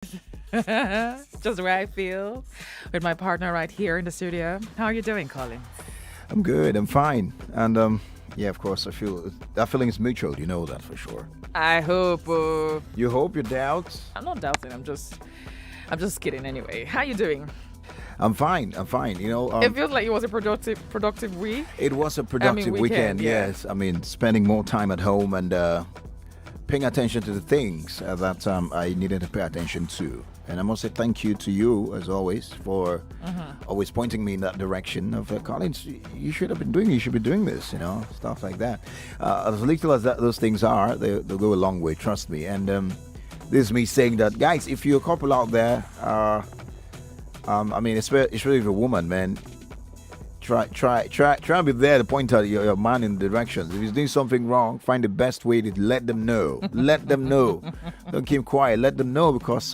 Just the way I feel with my partner right here in the studio. How are you doing, Colin? I'm good. I'm fine. And yeah, of course, I feel that feeling is mutual. You know that for sure. I hope. You hope, you doubt. I'm not doubting. I'm just kidding. Anyway, how you doing? I'm fine. I'm fine. It feels like it was a productive week. It was a productive weekend. yeah. Yes. I mean, spending more time at home and paying attention to the things that I needed to pay attention to. And I must say thank you to you, as always, for always pointing me in that direction of Collins, you should be doing this, stuff like that. As little as those things are, they'll go a long way, trust me. And this is me saying that, guys, if you're a couple out there, I mean, especially if you're a woman, man, try and be there to point out your man in the directions. If he's doing something wrong, find the best way to let them know. Let them know. Don't keep quiet. Let them know, because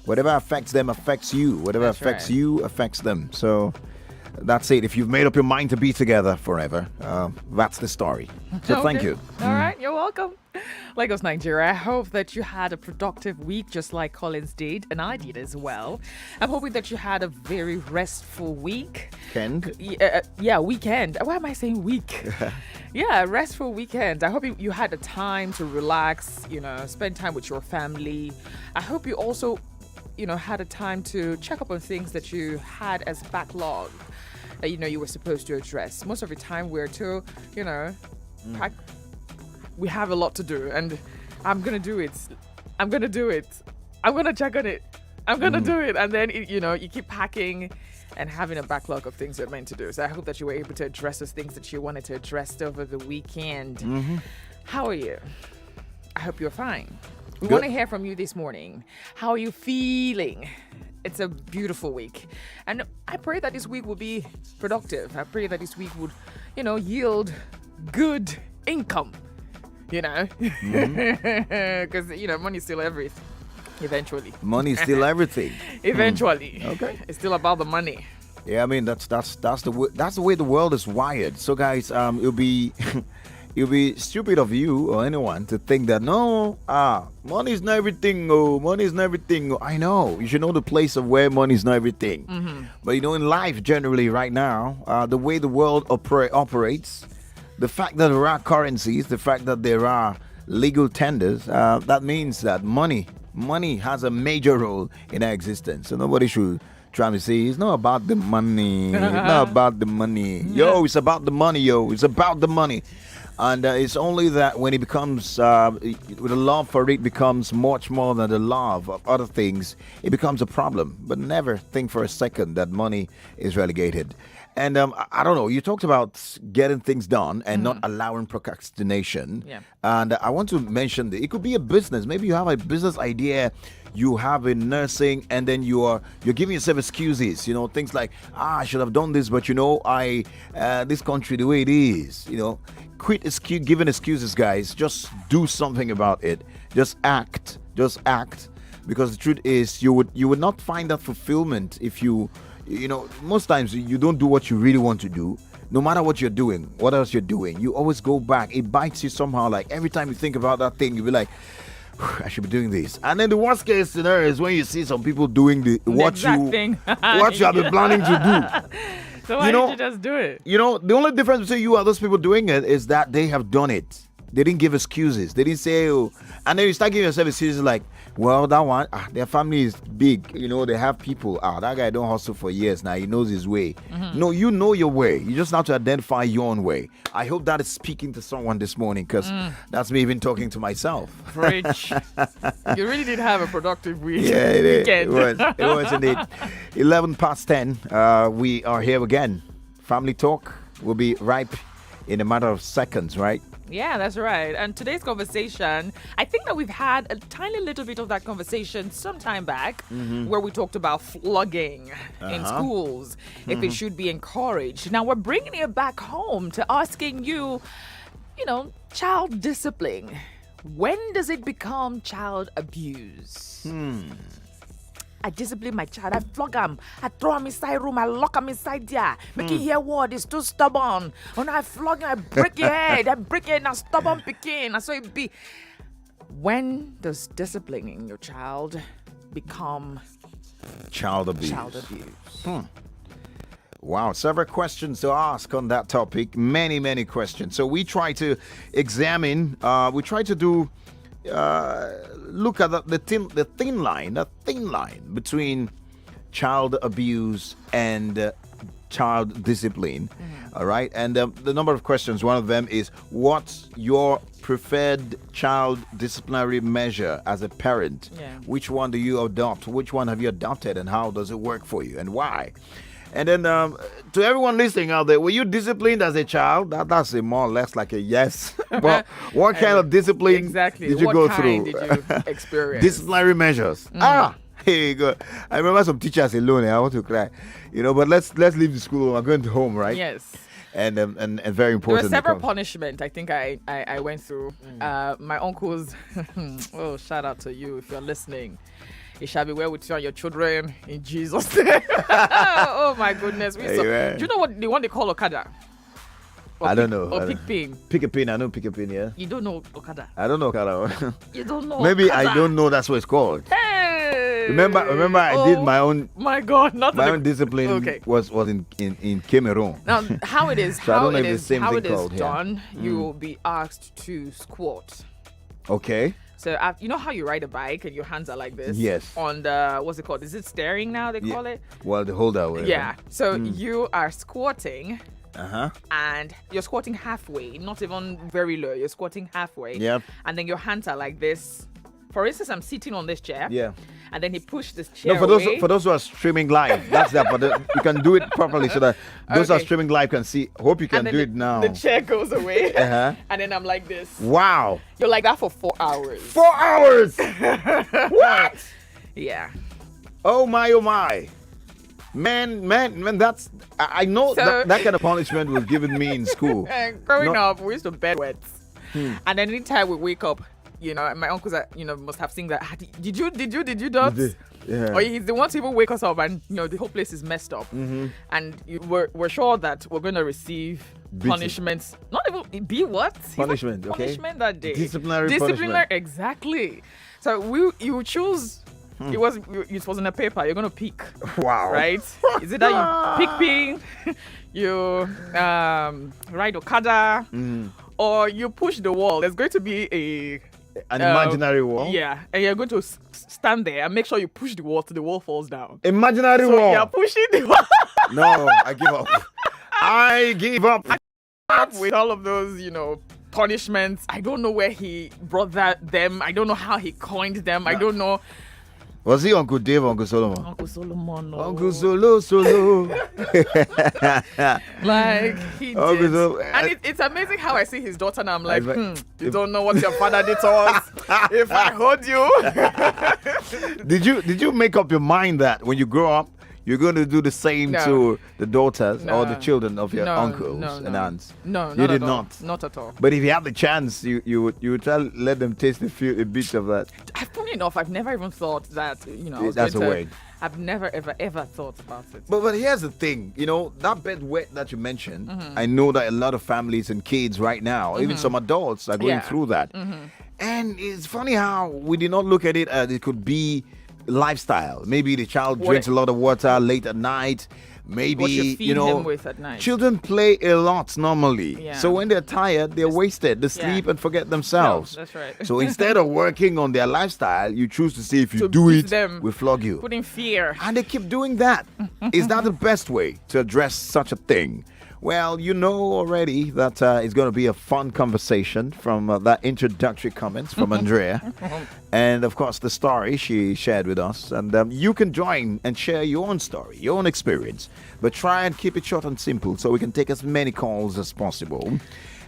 whatever affects them affects you. Whatever That's affects right. you affects them. So that's it. If you've made up your mind to be together forever, that's the story. So thank Okay. you. All right, you're welcome. Lagos, Nigeria. I hope that you had a productive week just like Collins did, and I did as well. I'm hoping that you had a very restful week. Kend? Yeah, weekend. Why am I saying week? Yeah, restful weekend. I hope you had the time to relax, spend time with your family. I hope you also, had a time to check up on things that you had as backlog that you were supposed to address. Most of the time we're too, we have a lot to do, and I'm gonna do it. I'm gonna do it. I'm gonna check on it. I'm gonna do it. And then you keep packing and having a backlog of things you're meant to do. So I hope that you were able to address those things that you wanted to address over the weekend. How are you? I hope you're fine. We Good. want to hear from you this morning. How are you feeling? It's a beautiful week. And I pray that this week will be productive. I pray that this week would, yield good income. Because, money's still everything. Eventually. Money is still everything. Eventually. Okay. It's still about the money. Yeah, I mean that's the way the world is wired. So guys, it'll be it'll be stupid of you or anyone to think that money is not everything. Oh, money is not everything. Oh, I know you should know the place of where money is not everything. But in life generally right now, the way the world operates, the fact that there are currencies, the fact that there are legal tenders, that means that money has a major role in our existence. So nobody should try to say it's not about the money. It's not about the money. Yo, it's about the money, yo. It's about the money. And it's only that when it becomes, the love for it becomes much more than the love of other things, it becomes a problem. But never think for a second that money is relegated. And I don't know, you talked about getting things done and not allowing procrastination. Yeah. And I want to mention that it could be a business. Maybe you have a business idea, you have a nursing, and then you're giving yourself excuses. Things like, I should have done this, but this country the way it is. Quit giving excuses, guys. Just do something about it. Just act. Because the truth is, you would not find that fulfillment if you most times you don't do what you really want to do. No matter what you're doing, what else you're doing, you always go back. It bites you somehow. Like every time you think about that thing, you'll be like, I should be doing this. And then the worst case scenario is when you see some people doing what you have been planning to do. So why did you just do it? The only difference between you and those people doing it is that they have done it. They didn't give excuses. They didn't say, oh. And then you start giving yourself excuses like, well, that one, their family is big. They have people. That guy don't hustle for years now. He knows his way. No, you know your way. You just have to identify your own way. I hope that is speaking to someone this morning, because that's me even talking to myself. Preach. You really did have a productive week. Yeah, it weekend. It was indeed. 11 past 10. We are here again. Family Talk will be ripe in a matter of seconds, right? Yeah, that's right. And today's conversation, I think that we've had a tiny little bit of that conversation some time back, where we talked about flogging in schools, if it should be encouraged. Now we're bringing it back home to asking you, child discipline. When does it become child abuse? I discipline my child. I flog him. I throw him inside room. I lock him inside there. Make him hear word. He's too stubborn. When I flog him, I break your head. I break your head. Now stubborn picking. And so it be. When does disciplining your child become Child abuse. child abuse? Wow, several questions to ask on that topic. Many, many questions. So we try to examine, we try to do, look at the thin line between child abuse and child discipline. All right. And the number of questions, one of them is, what's your preferred child disciplinary measure as a parent? Yeah. Which one do you adopt? Which one have you adopted, and how does it work for you, and why? And then to everyone listening out there, were you disciplined as a child? That's a more or less like a yes. But what kind of discipline exactly. did you what go kind through? did you experience? Disciplinary measures. Here you go. I remember some teachers alone. I want to cry. But let's leave the school. I'm going to home, right? Yes. And very There important. were several punishments I think I went through. My uncles, oh, shout out to you if you're listening. It shall be well with you and your children in Jesus' name. Oh my goodness. Do you know what the one they call Okada? I don't know. Or pick pin. Pick a pin. I know pick a pin, yeah. You don't know Okada. I don't know Okada. You don't know Maybe Okada. I don't know that's what it's called. Hey! Remember I did my own. My God, My own discipline was in Cameroon. Now, how it is, So I don't know if it's the same thing how it is called here. done, you will be asked to squat. Okay. So you know how you ride a bike and your hands are like this? Yes. On the, what's it called? Is it steering now they call it? Well, the holder. Whatever. Yeah. So you are squatting Uh-huh. and you're squatting halfway, not even very low. You're squatting halfway. Yep. And then your hands are like this. For instance, I'm sitting on this chair. Yeah. And then he pushed this chair No, for those who are streaming live, that's that. But you can do it properly so that those who are streaming live can see. Hope you can do it now. The chair goes away. Uh-huh. And then I'm like this. Wow. You're like that for 4 hours. 4 hours. What? Yeah. Oh my. Man, that's I know So- that kind of punishment was given me in school. Growing up, we used to bed wet. And then anytime we wake up, my uncles are, must have seen that. Did you not? Yeah. Or he's the one to even wake us up, and the whole place is messed up. And we're sure that we're going to receive Beating. punishments. Not even be what? Punishment, okay. Punishment that day. Disciplinary punishment. Exactly. So you choose. It was in a paper. You're gonna pick. Wow. Right? Is it that you pick pin, you ride Okada, or you push the wall? There's going to be An imaginary wall. Yeah, and you're going to stand there and make sure you push the wall till the wall falls down. Imaginary So wall. you're pushing the wall No, I give up. I give up. with all of those, punishments. I don't know where he brought them. I don't know how he coined them. I don't know. Was he Uncle Dave or Uncle Solomon? Uncle Solomon. No. Uncle Solo. Like he Uncle did. Sol- And it's amazing how I see his daughter and I'm like, If- you don't know what your father did to us. If I hold you. Did you make up your mind that when you grow up you're going to do the same No. to the daughters No. or the children of your No, uncles no, and no. aunts? No, You not did at all. not. Not at all. But if you had the chance, you would try to let them taste a bit of that. Funny enough, I've never even thought that, I was That's going a to- way. I've never, ever thought about it. But here's the thing, that bed wet that you mentioned, I know that a lot of families and kids right now, even some adults are going Yeah. through that. And it's funny how we did not look at it as it could be lifestyle. Maybe the child drinks a lot of water late at night. Maybe, What you feed him with at night. children play a lot normally. Yeah. So when they're tired, they're wasted. They sleep and forget themselves. No, that's right. So instead of working on their lifestyle, you choose to see if you To do beat it, them. we flog you. Put in fear. And they keep doing that. Is that the best way to address such a thing? Well, you know already that it's going to be a fun conversation from that introductory comments from Andrea. And, of course, the story she shared with us. And you can join and share your own story, your own experience. But try and keep it short and simple so we can take as many calls as possible.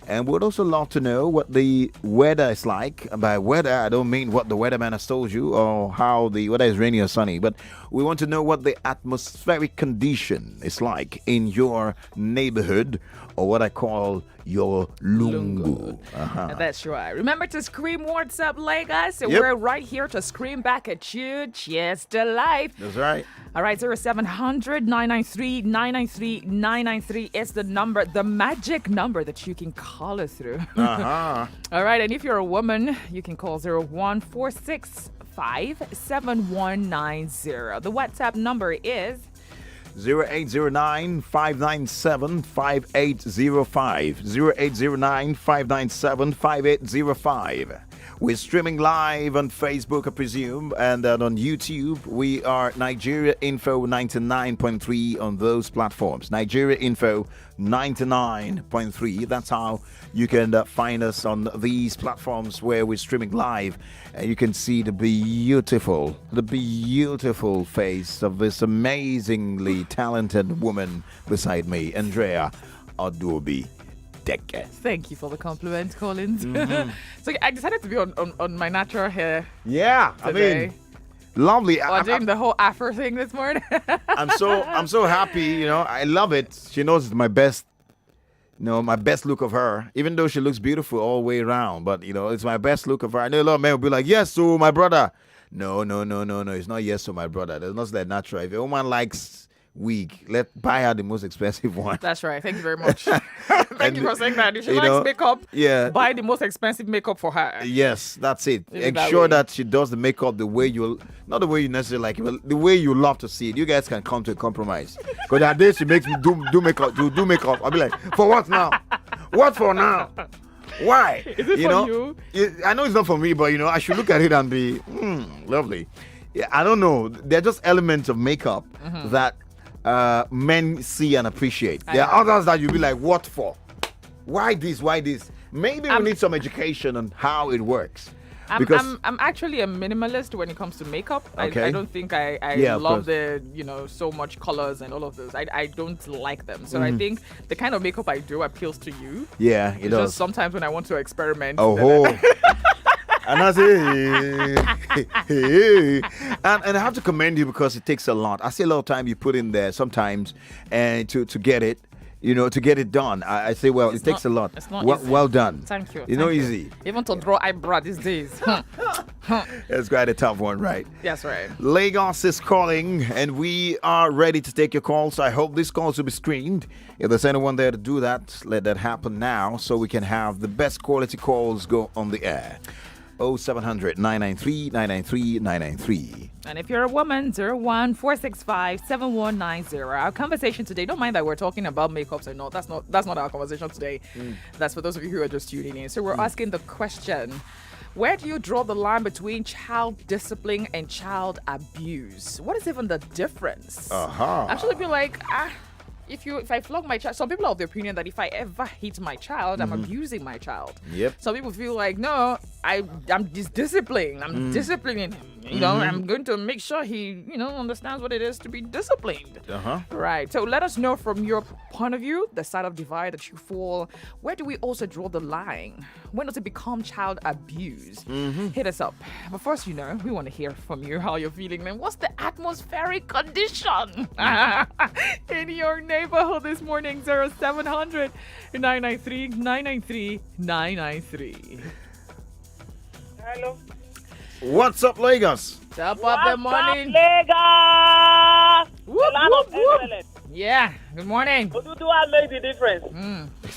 And we'd also love to know what the weather is like. By weather, I don't mean what the weatherman has told you or how the weather is rainy or sunny, but we want to know what the atmospheric condition is like in your neighborhood or what I call your lungu. That's right. Remember to scream "What's up, Lagos?" And Yep. we're right here to scream back at you. Cheers to life. That's right. All right, 0700 993 993 993 is the number, the magic number that you can call us through. All right, and if you're a woman, you can call 0146 465-7190. The WhatsApp number is 0809-597-5805. 0809-597-5805. We're streaming live on Facebook, I presume, and on YouTube. We are Nigeria Info 99.3 on those platforms. Nigeria Info 99.3. That's how you can find us on these platforms where we're streaming live. And you can see the beautiful face of this amazingly talented woman beside me, Andrea Odu-obi. Teke. Thank you for the compliment, Collins. So I decided to be on my natural hair. Yeah, today. I mean, lovely. Or doing the whole Afro thing this morning. I'm so happy. You know, I love it. She knows it's my best. My best look of her. Even though she looks beautiful all the way around, but it's my best look of her. I know a lot of men will be like, "Yes, so my brother." No. It's not yes, so my brother. That's not that natural. If a woman likes wig, buy her the most expensive one. That's right. Thank you very much. Thank you for saying that. If she likes makeup, buy the most expensive makeup for her. Yes, that's it. Ensure that she does the makeup the way not the way you necessarily like it, but the way you love to see it. You guys can come to a compromise. Because that day she makes me do makeup, do makeup. I'll be like, for what now? What for now? Why? Is it for you? I know it's not for me, but I should look at it and be lovely. Yeah, I don't know. They're just elements of makeup that men see and appreciate. There are others that you'll be like, what for? Why this? Maybe we need some education on how it works. I'm actually a minimalist when it comes to makeup. Okay. I don't think I love the so much colors and all of those. I don't like them. So I think the kind of makeup I do appeals to you. Yeah, it does. Just sometimes when I want to experiment. And I say, and I have to commend you because it takes a lot. I see a lot of time you put in there sometimes, and to get it, to get it done. I say, well, it takes a lot. It's not easy. Well done. Thank you. Easy. Even to draw eyebrow these days. It's quite a tough one, right? That's right. Lagos is calling, and we are ready to take your calls. So I hope these calls will be screened. If there's anyone there to do that, let that happen now so we can have the best quality calls go on the air. 0700 993 993 993. And if you're a woman, 01-465-7190. Our conversation today, don't mind that we're talking about makeups or not. That's not our conversation today. That's for those of you who are just tuning in. So we're asking the question, where do you draw the line between child discipline and child abuse? What is even the difference? Actually be like, if I flog my child, some people are of the opinion that if I ever hit my child, I'm abusing my child. Yep. Some people feel like, no, I'm disciplining. I'm disciplining him. I'm going to make sure he, understands what it is to be disciplined. Right. So let us know from your point of view, the side of divide that you fall. Where do we also draw the line? When does it become child abuse? Hit us up. But first, we want to hear from you, how you're feeling. And what's the atmospheric condition in your neighborhood this morning? 0700 993 993 993. Hello. What's up, Lagos? Top of the morning. Lagos? Whoop, The land whoop, of whoop. excellence. Yeah, good morning. Odu-obi made the difference.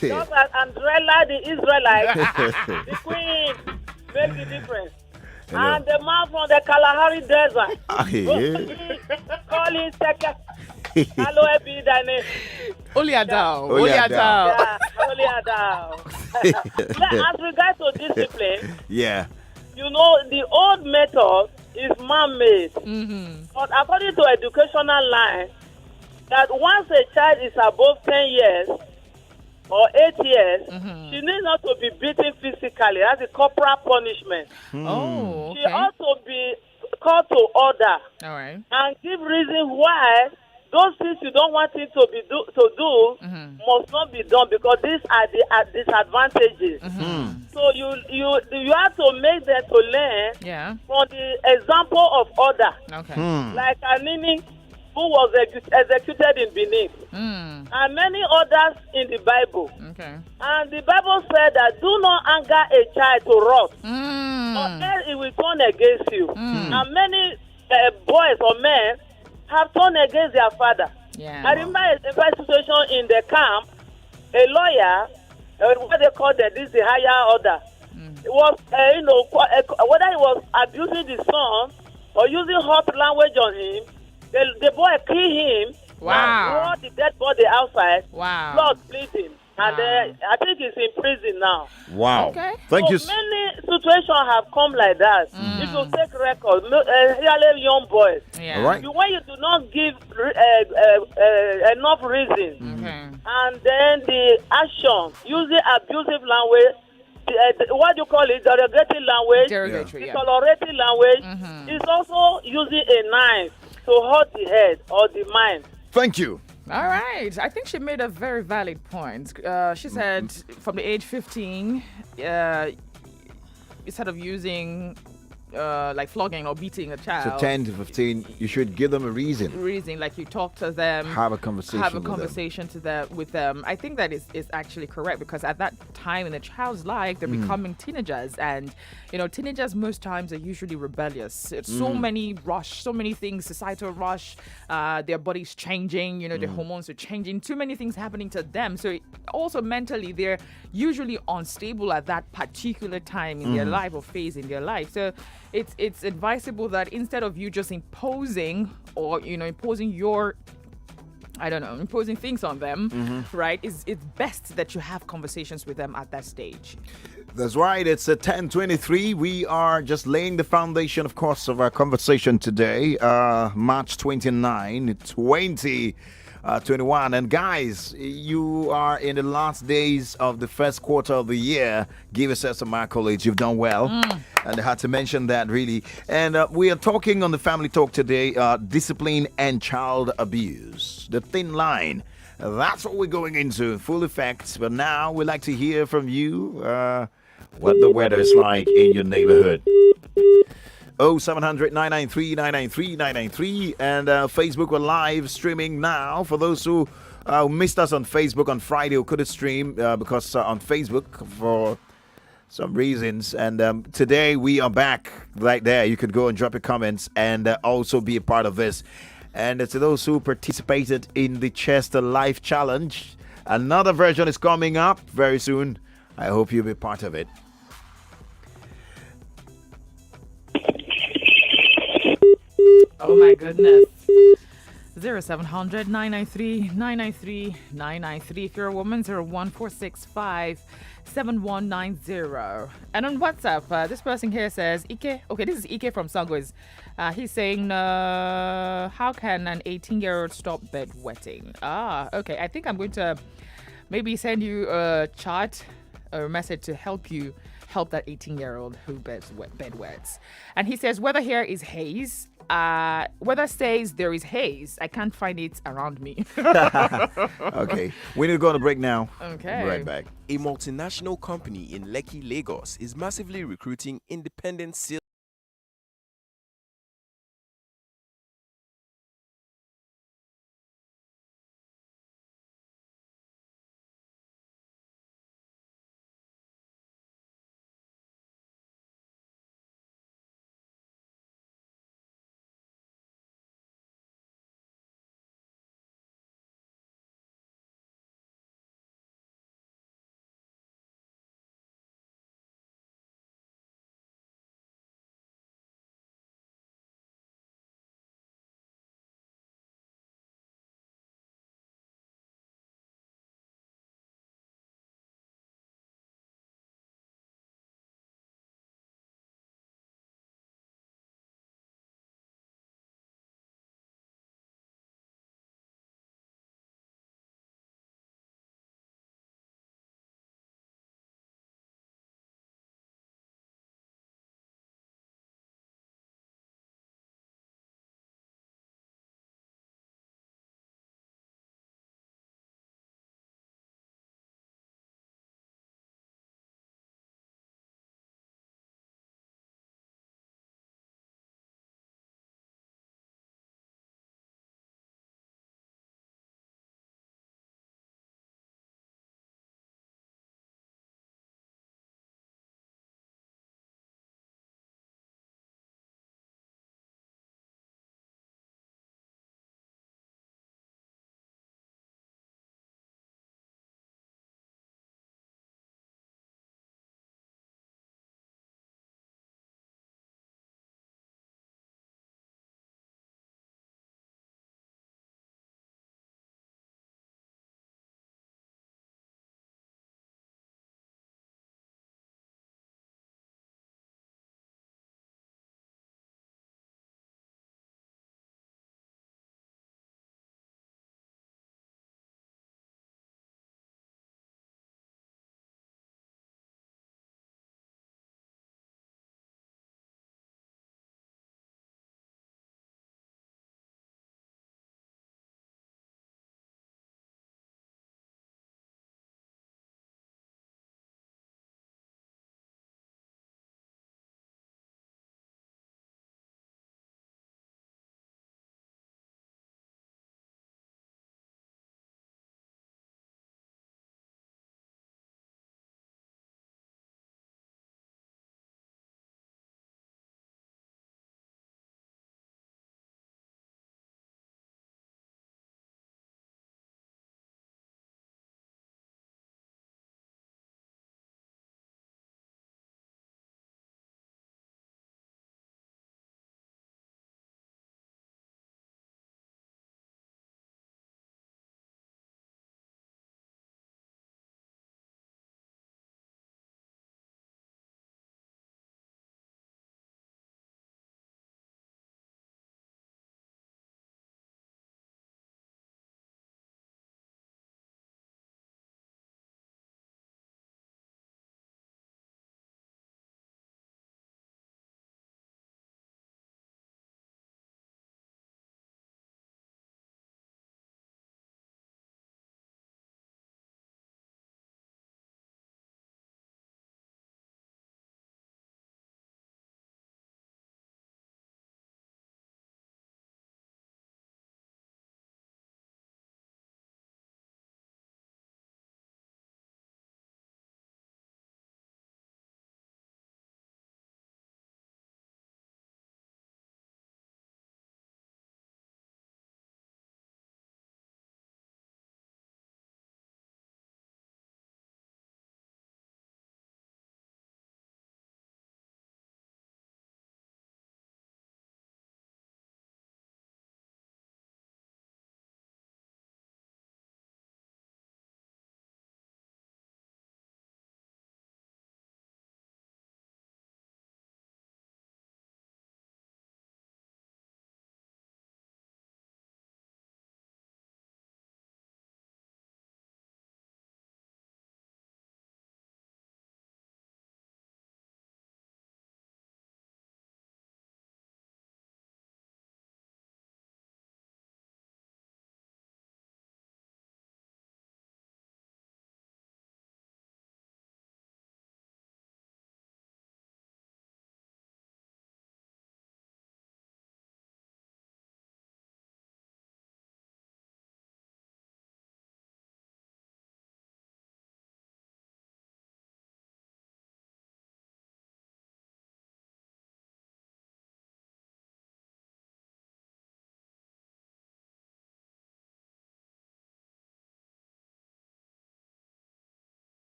Just as Andrea, the Israelite, the queen, made the difference. Hello. And the man from the Kalahari Desert, call him Teke. Hello, be thy name. Oliadao. Yeah, Oliadao. As regards to discipline, Yeah. the old method is man-made. But according to educational line, that once a child is above 10 years or 8 years, she needs not to be beaten physically. That's a corporal punishment. Oh, okay. She ought to be called to order. All right. And give reason why those things you don't want it to do must not be done, because these are the disadvantages. So you have to make them to learn from the example of order. Okay. Like Anini, who was executed in Benin, and many others in the Bible. Okay. And the Bible said that do not anger a child to wrath, or else it will turn against you. And many boys or men have turned against their father. Yeah. I remember a situation in the camp, a lawyer, what they call this the higher order. was, whether he was abusing the son or using hot language on him, the boy killed him. Wow. Brought the dead body outside. Wow. Blood bleeding. And Wow. I think he's in prison now. Wow. Okay. Thank So you. many situations have come like that. If you take record, really young boys, Yeah. All right. when you do not give enough reason, Okay. and then the action using abusive language, what do you call it, derogatory language, Derogatory. the Yeah. tolerating language, is also using a knife to hurt the head or the mind. Thank you. All right. I think she made a very valid point. She said from the age 15, instead of using like flogging or beating a So child, 10 to 15, you should give them a reason. like you talk to them, Have a conversation with them. I think that is actually correct, because at that time in a child's life, they're becoming teenagers, and teenagers most times are usually rebellious. It's so many things, societal rush, their body's changing, their hormones are changing, too many things happening to them. So also mentally, they're usually unstable at that particular time in their life or phase in their life. So it's advisable that instead of you just imposing or imposing imposing things on them, right? It's best that you have conversations with them at that stage. That's right. It's 10:23. We are just laying the foundation, of course, of our conversation today, March 29, 2021. And guys, you are in the last days of the first quarter of the year. Give yourself some accolades. You've done well. And I had to mention that, really. And we are talking on the Family Talk today, discipline and child abuse. The thin line. That's what we're going into, full effect. But now we'd like to hear from you what the weather is like in your neighborhood. 0700 993 993 993. And Facebook, we're live streaming now. For those who missed us on Facebook on Friday, who couldn't stream because on Facebook for some reasons. And today we are back right there. You could go and drop your comments and also be a part of this. And to those who participated in the Chester Life Challenge, another version is coming up very soon. I hope you'll be part of it. Oh my goodness. 0700 993 993 993. If you're a woman, 01465 7190. And on WhatsApp, this person here says, Ike. Okay, this is Ike from Sangos. He's saying, how can an 18-year-old stop bedwetting? Okay. I think I'm going to maybe send you a chart or a message to help that 18-year-old who bedwets. And he says, weather here is haze. Weather says there is haze. I can't find it around me. Okay. We need to go on a break now. Okay. We'll be right back. A multinational company in Lekki, Lagos is massively recruiting independent sales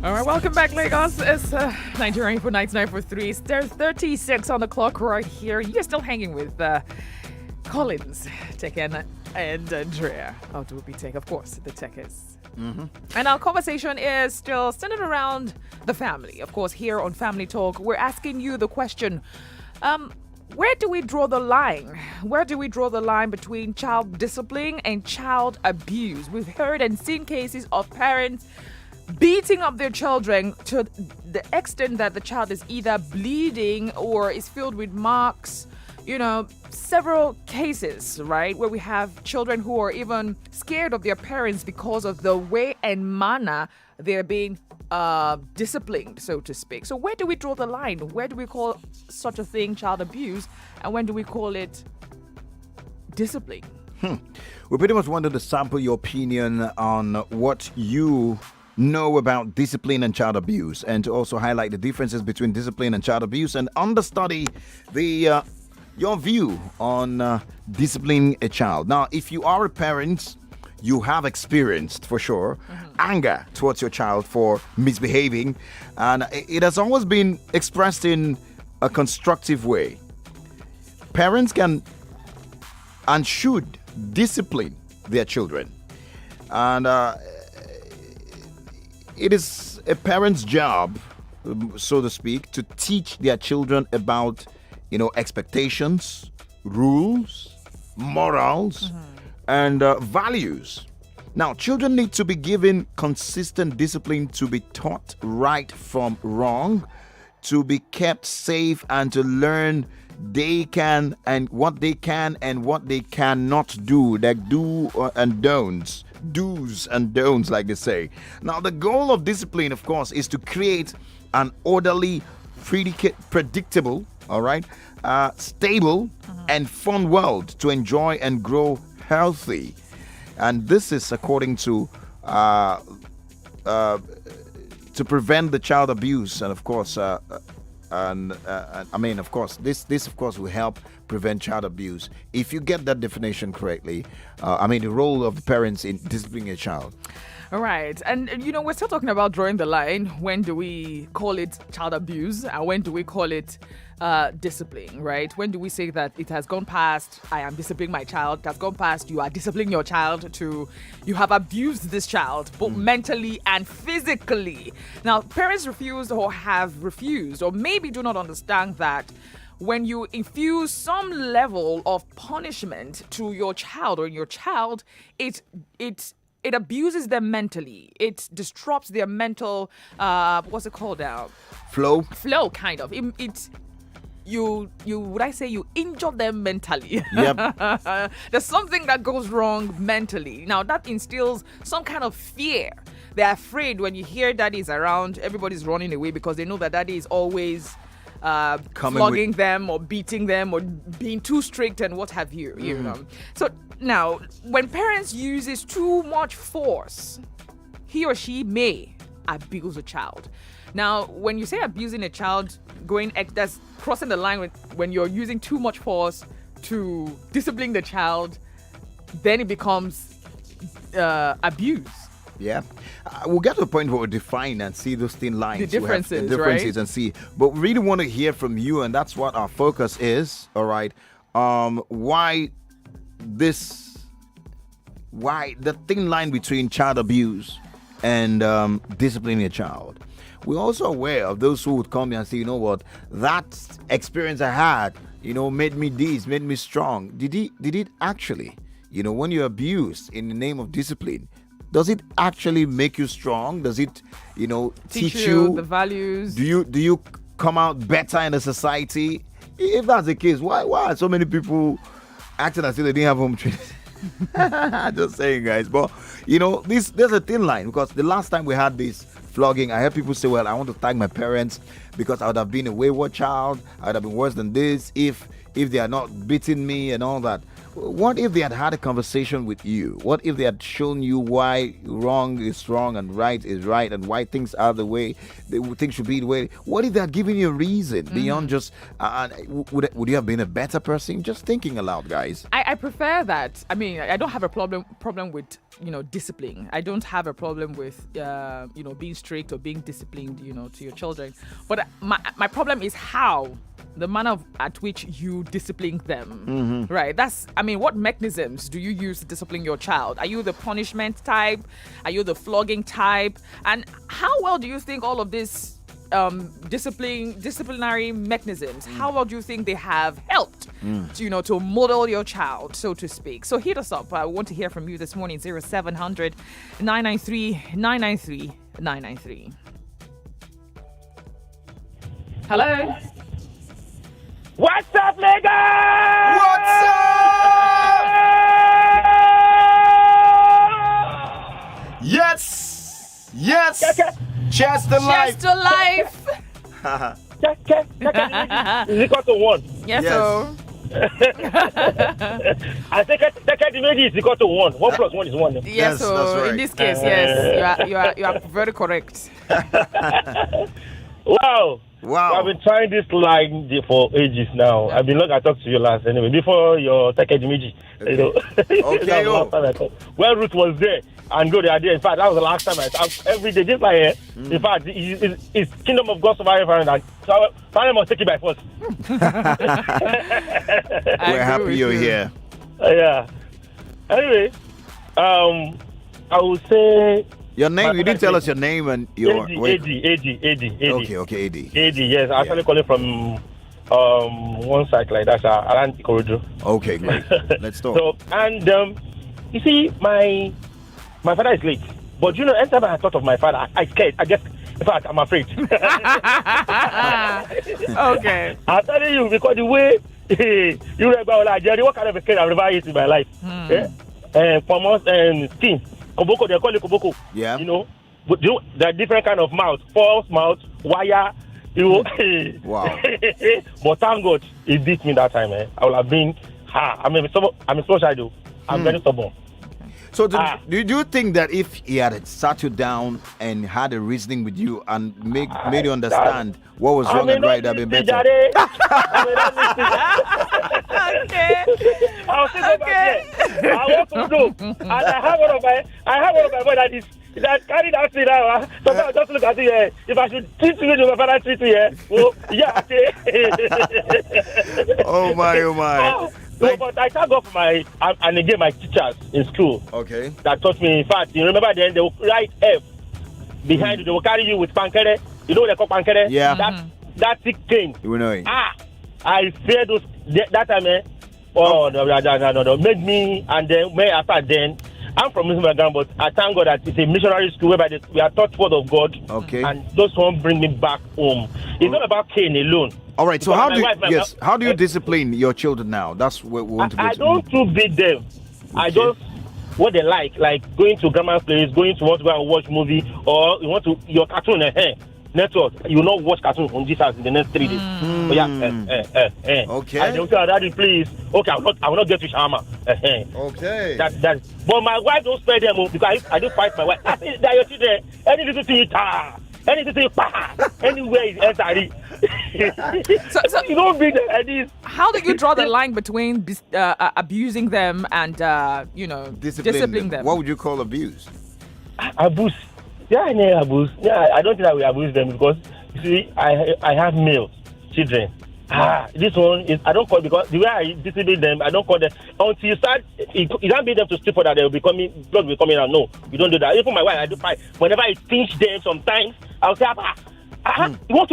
All right, welcome back, Lagos. It's Nigerian for Nights 943. There's 36 on the clock right here. You're still hanging with Collins, Teke, and Andrea. Odu-obi, Teke, of course, the Tekes. And our conversation is still centered around the family. Of course, here on Family Talk, we're asking you the question, where do we draw the line? Where do we draw the line between child discipline and child abuse? We've heard and seen cases of parents beating up their children to the extent that the child is either bleeding or is filled with marks. You know, several cases, right, where we have children who are even scared of their parents because of the way and manner they're being disciplined, so to speak. So where do we draw the line? Where do we call such a thing child abuse, and when do we call it discipline? We pretty much wanted to sample your opinion on what you know about discipline and child abuse, and to also highlight the differences between discipline and child abuse, and understudy the your view on disciplining a child. Now, if you are a parent, you have experienced for sure anger towards your child for misbehaving, and it has always been expressed in a constructive way. Parents can and should discipline their children, and it is a parent's job, so to speak, to teach their children about, expectations, rules, morals, and values. Now, children need to be given consistent discipline to be taught right from wrong, to be kept safe, and to learn they can and what they can and what they cannot do, like do's and don'ts, like they say. Now, the goal of discipline, of course, is to create an orderly, predictable, all right, stable and fun world to enjoy and grow healthy. And this is according to prevent the child abuse, and of course this of course will help prevent child abuse if you get that definition correctly. The role of the parents in disciplining a child. All right. And, we're still talking about drawing the line. When do we call it child abuse? And when do we call it discipline, right? When do we say that it has gone past, I am disciplining my child, it has gone past, you are disciplining your child, to you have abused this child, both mentally and physically. Now, parents refuse or have refused or maybe do not understand that when you infuse some level of punishment to your child or your child, it abuses them mentally. It disrupts their mental, what's it called now? Flow, kind of. You injure them mentally. Yep. There's something that goes wrong mentally. Now, that instills some kind of fear. They're afraid when you hear daddy's around, everybody's running away because they know that daddy is always flogging them or beating them or being too strict and what have you, you know. So now, when parents uses too much force, he or she may abuse a child. Now, when you say abusing a child, that's crossing the line when you're using too much force to discipline the child, then it becomes abuse. Yeah. We'll get to a point where we define and see those thin lines. The differences, right? And see. But we really want to hear from you, and that's what our focus is, all right? Why the thin line between child abuse and disciplining a child. We're also aware of those who would come and say, you know what, that experience I had, made me this, made me strong. Did it actually, when you're abused in the name of discipline, does it actually make you strong? Does it, teach you the values? Do you come out better in a society? If that's the case, why are so many people acting as if they didn't have home training? Just saying, guys. But there's a thin line, because the last time we had this flogging, I heard people say, well, I want to thank my parents because I would have been a wayward child. I would have been worse than this if they are not beating me and all that. what if they had a conversation with you? What if they had shown you why wrong is wrong and right is right, and why things are the way things should be the way? What if they had given you a reason beyond just? Would you have been a better person? Just thinking aloud, guys. I prefer that. I mean, I don't have a problem with discipline. I don't have a problem with being strict or being disciplined to your children. But my problem is how. The manner at which you discipline them, right? What mechanisms do you use to discipline your child? Are you the punishment type? Are you the flogging type? And how well do you think all of this disciplinary mechanisms, how well do you think they have helped to model your child, so to speak? So hit us up. I want to hear from you this morning. 0700 993 993 993. Hello. What's up, Lagos? What's up? Yes. Cheers to life. Cheers to life. Is equal to 1. Yes, so. I think the maybe is equal to 1. 1 plus 1 is 1. Yes, so that's right. in this case, yes, you are very correct. Wow. Wow. I've been trying this line for ages now. I've been looking. I talked to you last anyway. Before your Teke. Okay. When Ruth was there and go the idea. In fact, that was the last time I every day. Just like in fact, it's Kingdom of God surviving and so I must take it by force. We're happy you're here. Yeah. Anyway, I would say. Your name? You didn't tell us your name and your... AD. Okay, AD. AD, yes. I actually calling from one site like that, around Corridor. Okay, great. Let's talk. So, and you see, my father is late. But anytime I thought of my father, I scared. I guess, in fact, I'm afraid. Okay. I'm telling you, because the way you remember, what kind of a kid I've ever eaten in my life? From us and skin. Koboko, they call it Koboko. Yeah. But there are different kind of mouth, false mouth, wire. Wow. But thank God, he beat me that time. I would have been. I'm a small child. I'm very stubborn. So, do you think that if he had sat you down and had a reasoning with you and made you understand what was wrong and right, that'd be better? Okay. I'll sit over here. I want to do. And I have one of my boys that carry that thing out. Sometimes I just look at it. If I should treat you, my father treat you. Oh, yeah, okay. Oh my. No, but I thank God for my teachers in school. Okay. That taught me. In fact, you remember then they will write F behind you. They will carry you with pankere. You know what they call pankere? Yeah. That thick thing. You know it. I fear those that time. No. Made me, and then after then, I'm from Muslim background, but I thank God that it's a missionary school whereby we are taught word of God. Okay. And those one bring me back home. It's not about Cain alone. All right. So how do you discipline your children now? That's what we want to get I don't too beat them. Okay. I just what they like going to grandma's place, want to go and watch movie, or you want to your cartoon network. You will not watch cartoon on this house in the next 3 days. But okay. And they'll say, Daddy, please. Okay, I will not get to shawarma. Okay. That. But my wife don't spare them because I do fight my wife. I say that your children, any little thing, any little thing, anywhere is entering. So you don't bring them. How do you draw the line between abusing them and disciplining them? What would you call abuse? Abuse. Yeah, abuse. Yeah, I don't think that we abuse them because you see, I have male children. This one is I don't call because the way I discipline them, I don't call them until you start. You don't beat them to sleep for that they will be coming, blood will be coming out. No, you don't do that. Even my wife, I do fight. Whenever I pinch them, sometimes I'll say, what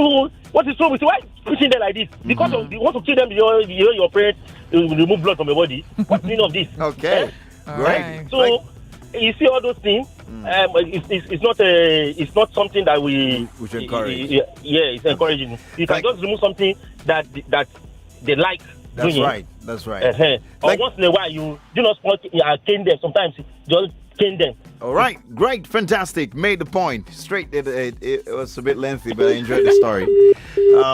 is wrong with you? Why pushing them like this? Because you want to kill them. Your parents remove blood from your body. What's the meaning of this? Okay, right. So. You see all those things. It's not something that we should encourage. Yeah, it's encouraging. You can just remove something that they like. That's doing. right. That's right. Or once in a while, you do not cane them. Sometimes just cane them. All right, great, fantastic. Made the point. Straight. It was a bit lengthy, but I enjoyed the story.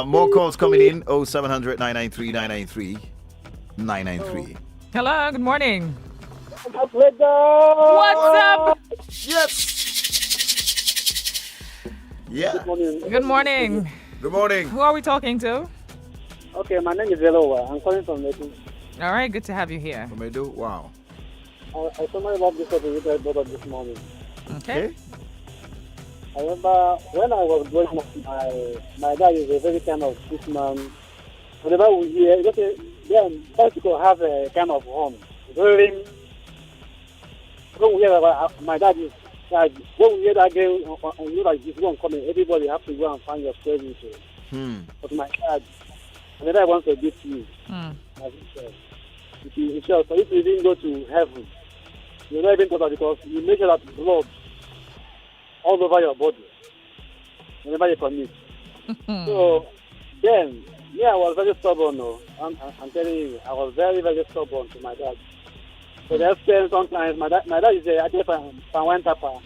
More calls coming in. 0700 993 993 993. Hello, good morning. What's What's up? Yes. Yeah. Good morning. Good morning. Good morning. Who are we talking to? Okay, my name is Elowa. I'm calling from Lekki. All right, good to have you here. Omedo, wow. I so much love this topic you guys brought up this morning. Okay. I remember when I was growing up, my dad is a very kind of sweet man. Whenever we hear, then bicycle have a kind of horn. Very, when we hear about my dad is, like, when we hear that game, and you like this one coming, everybody have to go and find your presence. But my dad, whenever I want to beat you, as he said, if you didn't go to heaven, you're not even total because you make sure that blood all over your body whenever you commit. So then, I was very stubborn. No, I'm telling you, I was very, very stubborn to my dad. So the extent sometimes my dad is a Papa.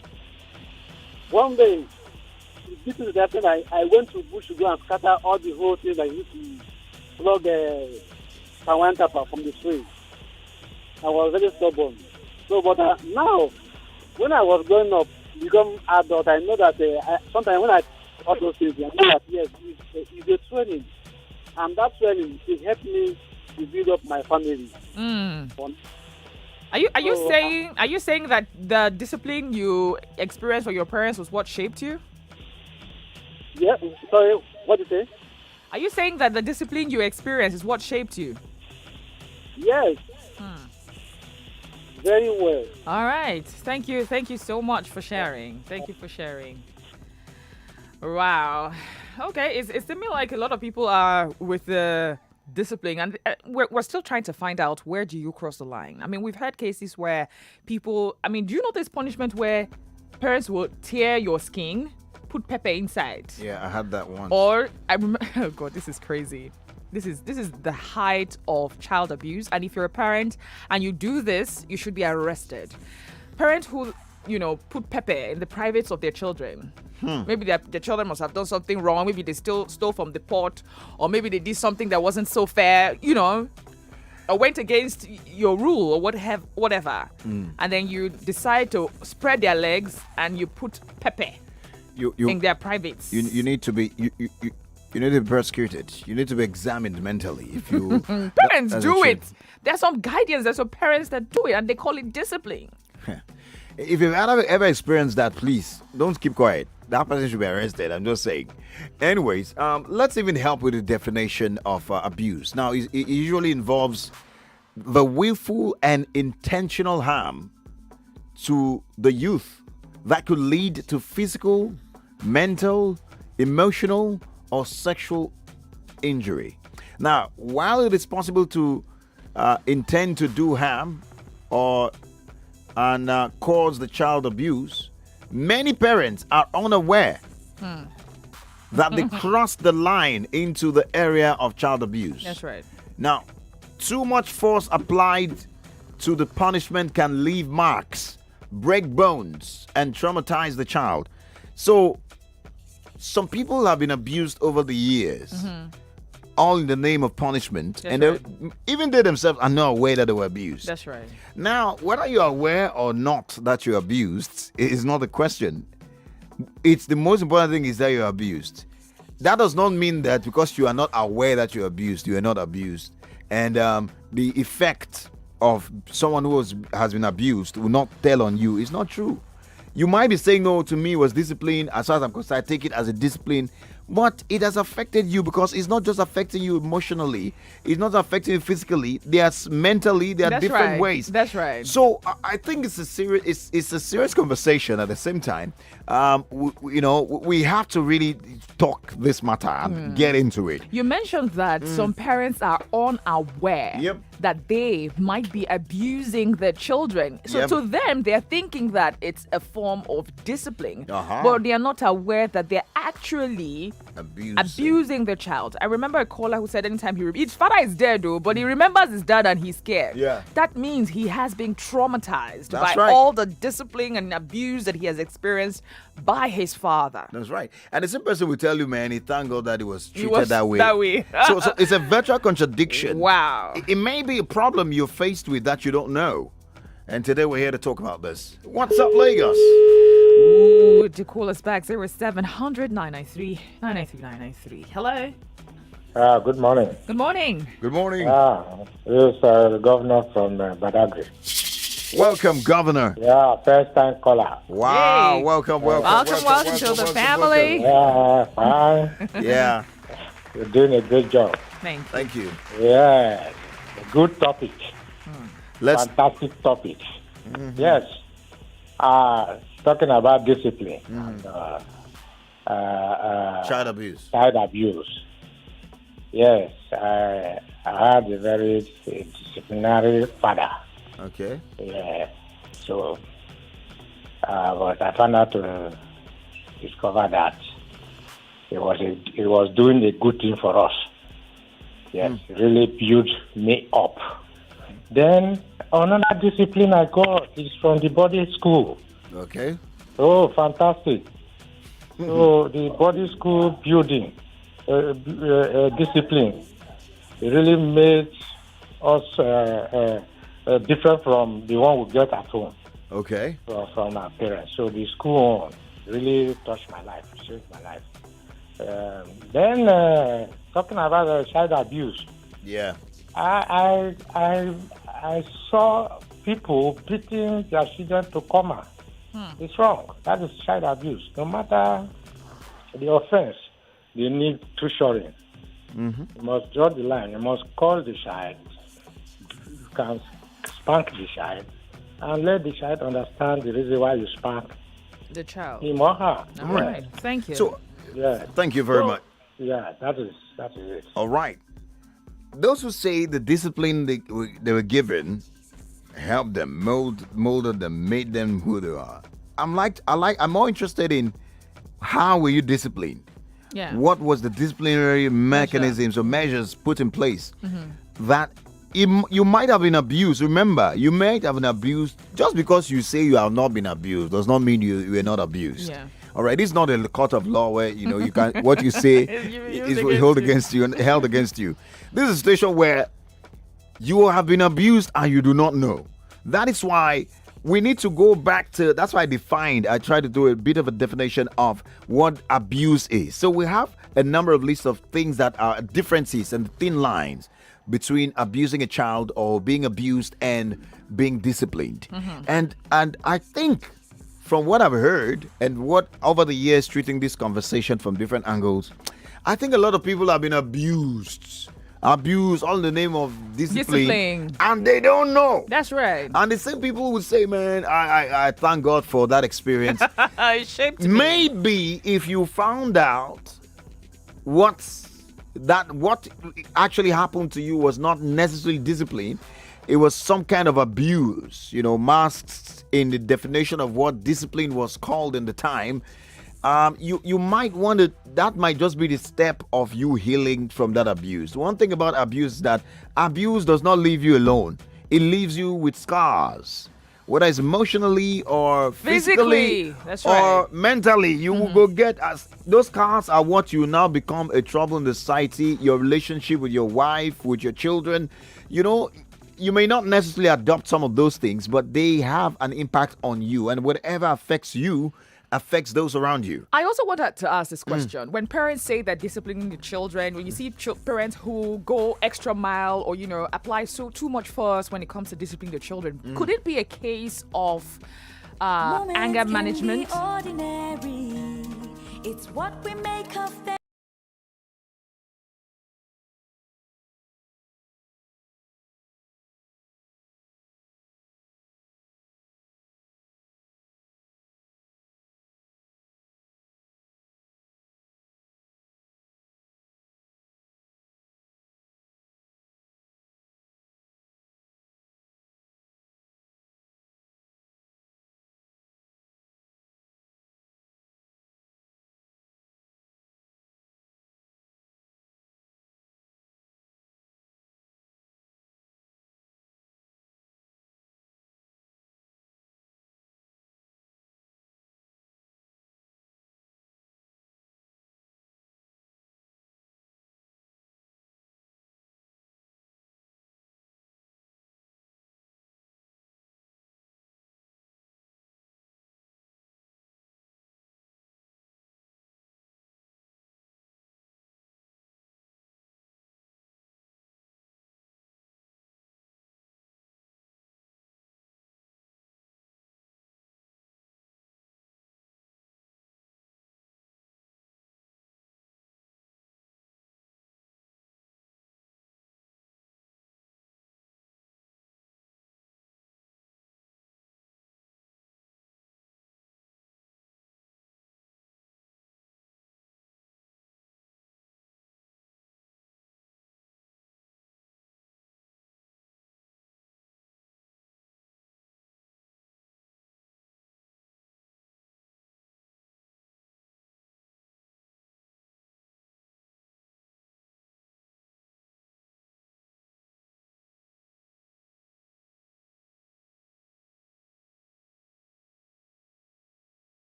One day, this is the extent I went to bush to go and scatter all the whole things I used to plug Papa from the tree. I was very stubborn. So, but now, when I was growing up, become adult, I know that sometimes when I all those things, I know that yes, it's a training, and that training it helped me to build up my family. Are you saying that the discipline you experienced from your parents was what shaped you? Yeah. Sorry, what did you say? Are you saying that the discipline you experienced is what shaped you? Yes. Very well. All right. Thank you so much for sharing. Thank you for sharing. Wow. Okay. It's to me like a lot of people are with the discipline, and we're still trying to find out where do you cross the line. I mean, we've had cases where people. I mean, do you know this punishment where parents will tear your skin, put pepper inside? Yeah, I had that once. Or I remember. Oh God, this is crazy. This is the height of child abuse, and if you're a parent and you do this, you should be arrested. Parents who put pepper in the privates of their children. Maybe their children must have done something wrong. Maybe they stole from the pot, or maybe they did something that wasn't so fair. Or went against your rule or whatever. And then you decide to spread their legs and you put pepper in their privates. You need to be you need to be persecuted. You need to be examined mentally. If you parents do it. There's some guardians, there's some parents that do it, and they call it discipline. If you've ever experienced that, please don't keep quiet. That person should be arrested. I'm just saying. Anyways, let's even help with the definition of abuse. Now, it usually involves the willful and intentional harm to the youth that could lead to physical, mental, emotional, or sexual injury. Now, while it is possible to intend to do harm and cause the child abuse, many parents are unaware that they cross the line into the area of child abuse. That's right. Now, too much force applied to the punishment can leave marks, break bones, and traumatize the child. So, some people have been abused over the years, all in the name of punishment, That's and right. even they themselves are not aware that they were abused. That's right. Now, whether you're aware or not that you're abused is not the question. It's the most important thing is that you're abused. That does not mean that because you are not aware that you're abused, you are not abused. And the effect of someone who has been abused will not tell on you. It's not true. You might be saying, no, to me it was discipline. As far as I'm concerned, I take it as a discipline. But it has affected you because it's not just affecting you emotionally. It's not affecting you physically. There's mentally, there are That's different right. ways. That's right. So I think it's a serious conversation. At the same time, we have to really talk this matter and get into it. You mentioned that some parents are unaware Yep. that they might be abusing their children. So Yep. to them, they're thinking that it's a form of discipline, Uh-huh. but they are not aware that they're actually abusing the child. I remember a caller who said anytime his father is dead though, but he remembers his dad and he's scared. Yeah. That means he has been traumatized That's by right. all the discipline and abuse that he has experienced by his father. That's right. And the same person will tell you, man, he thank God that he was treated that way. so it's a virtual contradiction. Wow. It may be a problem you're faced with that you don't know. And today we're here to talk about this. What's up, Lagos? Ooh, to call us back 0700 993 993. Hello. Good morning. Good morning. Good morning. This is the governor from Badagry. Welcome, Governor. Yeah, first time caller. Wow. Hey. Welcome Welcome to the family. Yeah, fine. Yeah. You're doing a great job. Thank you. Yeah, a good topic. Let's. Fantastic topic. Yes. Talking about discipline and Child abuse. child abuse. Yes, I had a very disciplinary father. Okay. Yeah. So, but I found out to discover that he was doing a good thing for us. Yes, really built me up. Then another discipline I got is from the body school. Okay. Oh, fantastic! So the body school building discipline, it really made us different from the one we get at home. Okay. From our parents. So the school really touched my life, saved my life. Then talking about child abuse, Yeah. I saw people beating their children to coma. It's wrong. That is child abuse. No matter the offense, they need tutoring. You must draw the line. You must call the child. You can spank the child and let the child understand the reason why you spank The child. him or her. All right. Thank you. So, Yeah. thank you very much. Yeah, that is it. All right. Those who say the discipline they were given helped them, molded them, made them who they are. I'm more interested in how were you disciplined? yeah. What was the disciplinary mechanisms or measures put in place that you might have been abused? Remember, you might have been abused. Just because you say you have not been abused does not mean you were not abused. Yeah. All right, it's not a court of law where you can what you say is held against you and held against you. This is a situation where you have been abused and you do not know. That is why we need to go back to. That's why I tried to do a bit of a definition of what abuse is. So we have a number of lists of things that are differences and thin lines between abusing a child or being abused and being disciplined. And I think from what I've heard and what over the years treating this conversation from different angles, I think a lot of people have been abused all in the name of discipline. And they don't know. That's right. And the same people would say, man, I thank God for that experience. It shaped me. Maybe if you found out what actually happened to you was not necessarily discipline, it was some kind of abuse, masked in the definition of what discipline was called in the time. You might want to, that might just be the step of you healing from that abuse. One thing about abuse is that abuse does not leave you alone. It leaves you with scars, whether it's emotionally or physically That's or right. mentally. You will go get those scars are what you now become a trouble in the society, your relationship with your wife, with your children. You may not necessarily adopt some of those things, but they have an impact on you, and whatever affects you affects those around you. I also wanted to ask this question. When parents say that disciplining the children, when you see parents who go extra mile or, apply too much force when it comes to disciplining the children, could it be a case of anger management? It's what we make of them.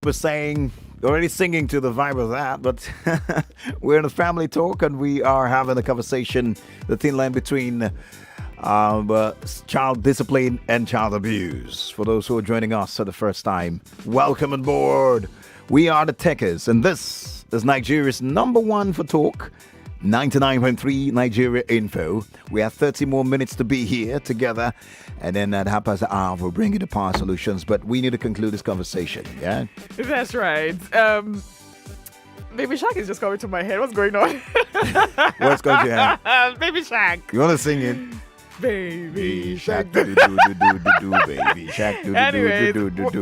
we're saying, already singing to the vibe of that, but we're in a family talk and we are having a conversation, the thin line between child discipline and child abuse. For those who are joining us for the first time, welcome on board. We are the Tekers, and this is Nigeria's number one for talk, 99.3 Nigeria Info. We have 30 more minutes to be here together, and then at 1:30 we'll bring you the power solutions. But we need to conclude this conversation, yeah? That's right. Baby Shark is just coming to my head. What's going on? What's going to happen? Baby Shark. You want to sing it? Baby Shark. Baby Shark. Anyway,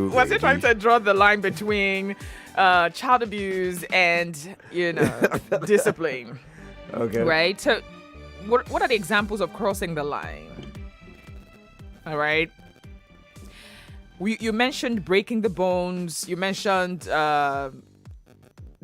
was he trying to draw the line between child abuse and, discipline? Okay. Right? So, what are the examples of crossing the line? All right. You mentioned breaking the bones. You mentioned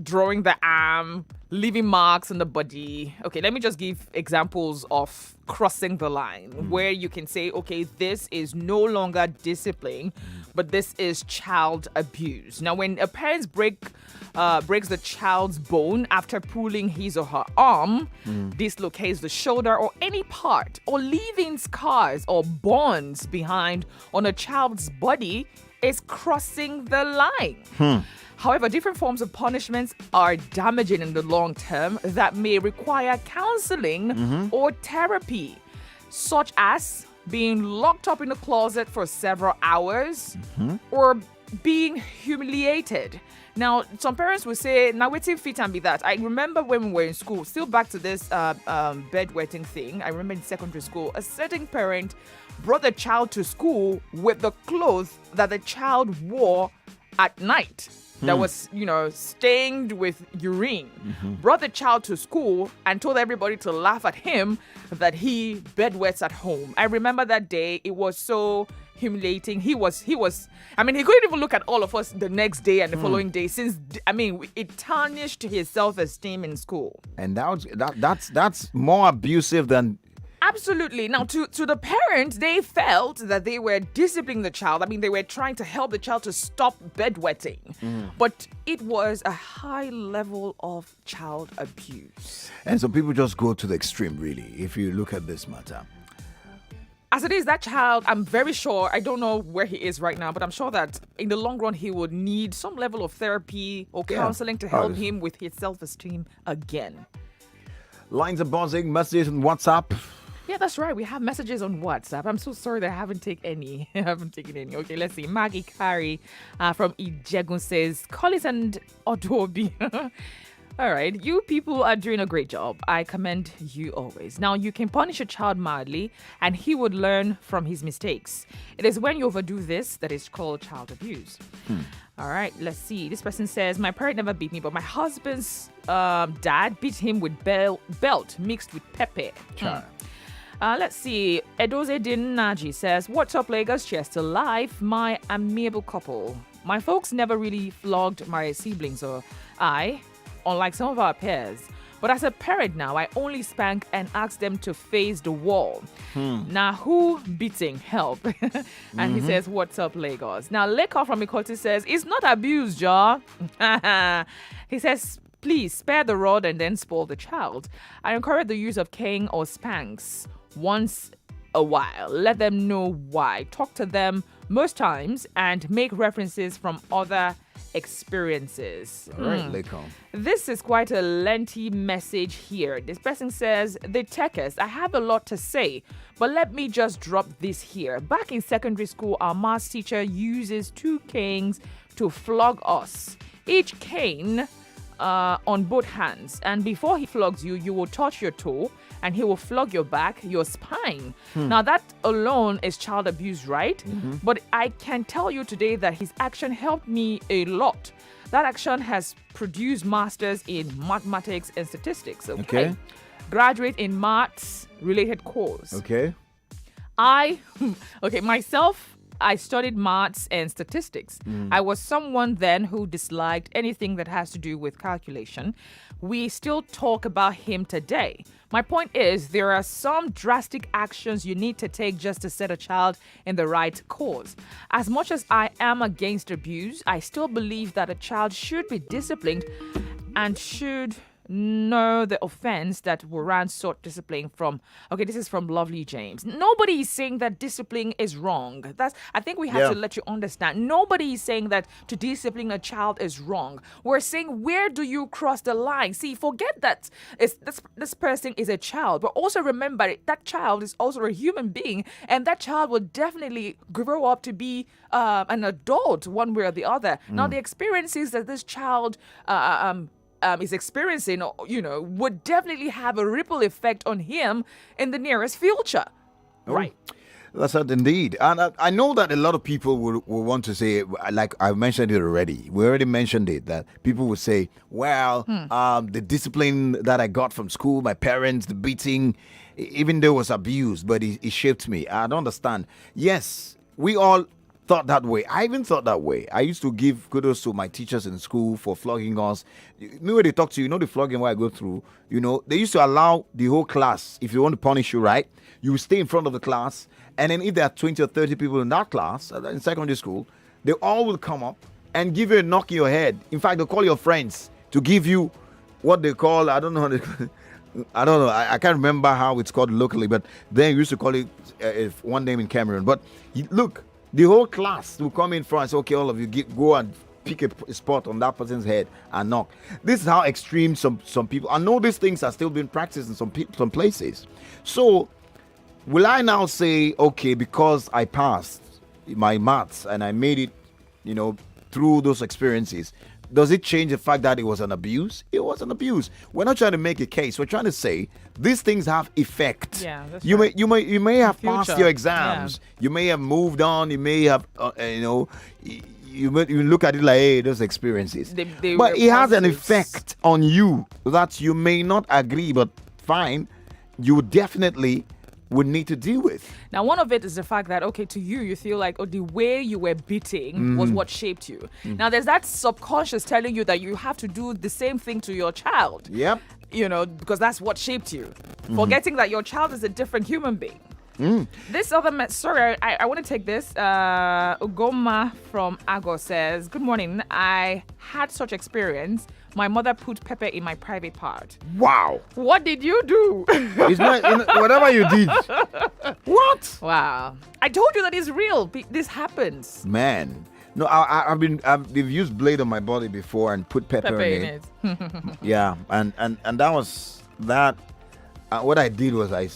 drawing the arm, leaving marks on the body. Okay, let me just give examples of crossing the line where you can say, okay, this is no longer discipline, but this is child abuse. Now, when a parent breaks the child's bone after pulling his or her arm, dislocates the shoulder or any part, or leaving scars or bonds behind on a child's body, is crossing the line. However, different forms of punishments are damaging in the long term that may require counseling or therapy, such as being locked up in a closet for several hours or being humiliated. Now, some parents will say, now waiting fit and be that. I remember when we were in school, still back to this bedwetting thing. I remember in secondary school, a certain parent brought the child to school with the clothes that the child wore at night. That was, stained with urine. Brought the child to school and told everybody to laugh at him that he bedwets at home. I remember that day. It was so humiliating. He couldn't even look at all of us the next day and the following day it tarnished his self-esteem in school. And that's more abusive than... Absolutely. Now, to the parents, they felt that they were disciplining the child. They were trying to help the child to stop bedwetting. But it was a high level of child abuse. And some people just go to the extreme, really, if you look at this matter. As it is, that child, I'm very sure, I don't know where he is right now, but I'm sure that in the long run, he would need some level of therapy or counseling to help him with his self-esteem again. Lines are buzzing, messages on WhatsApp. Yeah, that's right. We have messages on WhatsApp. I'm so sorry that I haven't taken any. Okay, let's see. Maggie Carey from Ijegun says, Collis and Odu-obi. All right. You people are doing a great job. I commend you always. Now, you can punish a child mildly and he would learn from his mistakes. It is when you overdo this that is called child abuse. All right. Let's see. This person says, my parent never beat me, but my husband's dad beat him with belt mixed with pepper. Let's see. Edoze Din Naji says, what's up, Lagos? Cheers to life. My amiable couple. My folks never really flogged my siblings or I, unlike some of our peers. But as a parent now, I only spank and ask them to face the wall. Now, who beating? Help. And he says, what's up, Lagos? Now, Leka from Ikoti says, it's not abuse, Jaw. He says, please spare the rod and then spoil the child. I encourage the use of cane or spanks once a while. Let them know why. Talk to them most times and make references from other experiences. All right, Leko. This is quite a lengthy message here. This person says, the Tekers, I have a lot to say, but let me just drop this here. Back in secondary school, our maths teacher uses 2 canes to flog us. Each cane on both hands, and before he flogs you, you will touch your toe and he will flog your back, your spine. Now that alone is child abuse, right? But I can tell you today that his action helped me a lot. That action has produced masters in mathematics and statistics. Okay. Graduate in maths related course. Okay. Myself, I studied maths and statistics. I was someone then who disliked anything that has to do with calculation. We still talk about him today. My point is, there are some drastic actions you need to take just to set a child in the right course. As much as I am against abuse, I still believe that a child should be disciplined and should know the offense that warrants sought discipline from. Okay, this is from Lovely James. Nobody is saying that discipline is wrong. I think we have to let you understand. Nobody is saying that to discipline a child is wrong. We're saying, where do you cross the line? See, forget that this person is a child, but also remember that child is also a human being, and that child will definitely grow up to be an adult one way or the other. Now, the experiences that this child is experiencing, would definitely have a ripple effect on him in the nearest future. Oh, right. That's it indeed. And I know that a lot of people will want to say, like I mentioned it already. We already mentioned it, that people would say, well, the discipline that I got from school, my parents, the beating, even though it was abuse, but it shaped me. I don't understand. Yes, we all thought that way. I even thought that way. I used to give kudos to my teachers in school for flogging us. Me when they talk to you, the flogging what I go through, they used to allow the whole class, if you want to punish you, right, you will stay in front of the class, and then if there are 20 or 30 people in that class, in secondary school, they all will come up and give you a knock in your head. In fact, they'll call your friends to give you what they call, I don't know, I can't remember how it's called locally, but then we used to call it one name in Cameroon. But look, the whole class will come in front and say, okay, all of you go and pick a spot on that person's head and knock. This is how extreme some people. I know these things are still being practiced in some places. So will I now say, okay, because I passed my maths and I made it, through those experiences, does it change the fact that it was an abuse? It was an abuse. We're not trying to make a case. We're trying to say these things have effect. Yeah, that's you right. may have Future. passed your exams. Yeah. You may have moved on. You may have, you look at it like, hey, those experiences. But it has an effect on you that you may not agree, but fine, you definitely would need to deal with. Now, one of it is the fact that, okay, to you feel like, the way you were beating was what shaped you. Now, there's that subconscious telling you that you have to do the same thing to your child. Yep. Because that's what shaped you. Forgetting that your child is a different human being. This other sorry, I want to take this. Ugoma from Ago says, good morning. I had such experience. My mother put pepper in my private part. Wow. What did you do? It's not whatever you did. What? Wow. I told you that it's real. This happens. Man. No, they've used blade on my body before and put pepper in it. Yeah, and that was that. What I did was I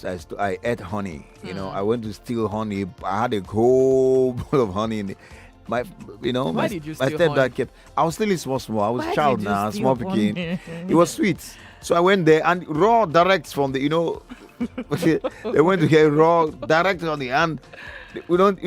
ate honey. I went to steal honey. I had a whole bowl of honey in it. Why did you steal my stepdad honey? I was stealing small. I was a child now, small picking. It was sweet. So I went there and raw direct from the, they went to get raw direct on the hand. We don't,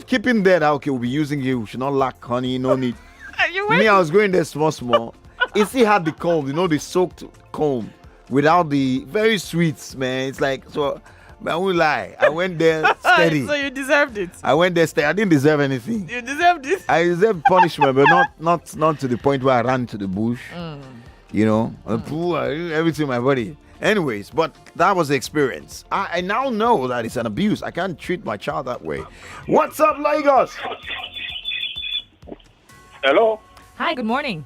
keeping there. Okay, we'll be using you. We should not lack honey. No need. I was going there small. It still had the comb, the soaked comb without the very sweets, man. It's like so. I won't lie. I went there steady. So you deserved it. I went there steady. I didn't deserve anything. You deserved it. I deserved punishment, but not to the point where I ran to the bush. Everything in my body. Anyways, but that was the experience. I now know that it's an abuse. I can't treat my child that way. What's up, Lagos? Hello. Hi, good morning.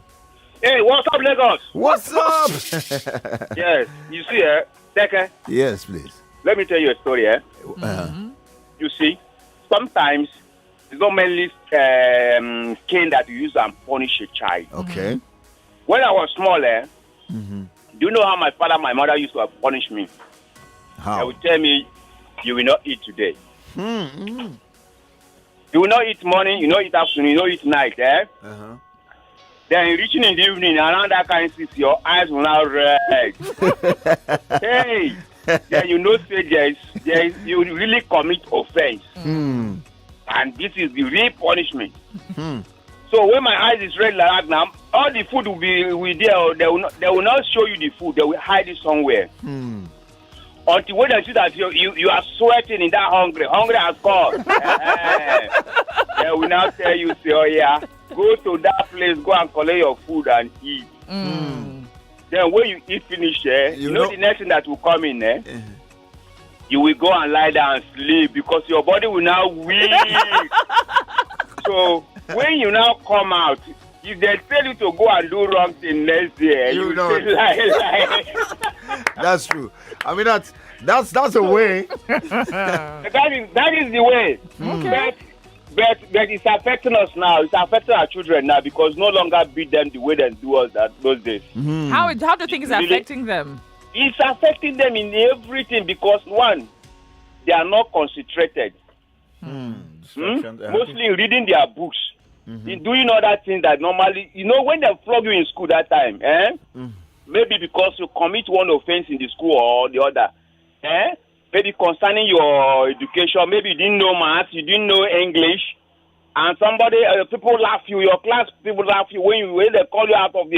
Hey, what's up, Lagos? What's up? Yes, you see, Teke. Yes, please. Let me tell you a story, You see, sometimes it's not mainly cane that you use and punish a child. Okay. When I was smaller, do you know how my father and my mother used to punish me? How? They would tell me, you will not eat today. Mm-hmm. You will not eat morning, you will not eat afternoon, you will not eat night, Uh-huh. Then reaching in the evening, around that kind of season, your eyes will now red. Hey! Then say you really commit offense. And this is the real punishment. So when my eyes is red like that now, all the food will be there. They will not show you the food. They will hide it somewhere. Until when they see that you are sweating in that hungry has come. Then we now tell you, say, oh yeah, go to that place, go and collect your food and eat. Then when you eat finish, you know the next thing that will come in, you will go and lie down and sleep because your body will now weak. So when you now come out, if they tell you to go and do wrong thing next year, you say lie. That's true. I mean, that's a way. that is the way. Okay. But it's affecting us now. It's affecting our children now because no longer beat them the way they do us those days. How do you think it's affecting them? It's affecting them in everything because one, they are not concentrated. Mostly reading their books, doing other things that normally, when they flog you in school that time, maybe because you commit one offense in the school or the other, maybe concerning your education, maybe you didn't know math, you didn't know English, and somebody, people laugh you, your class people laugh you when they call you out of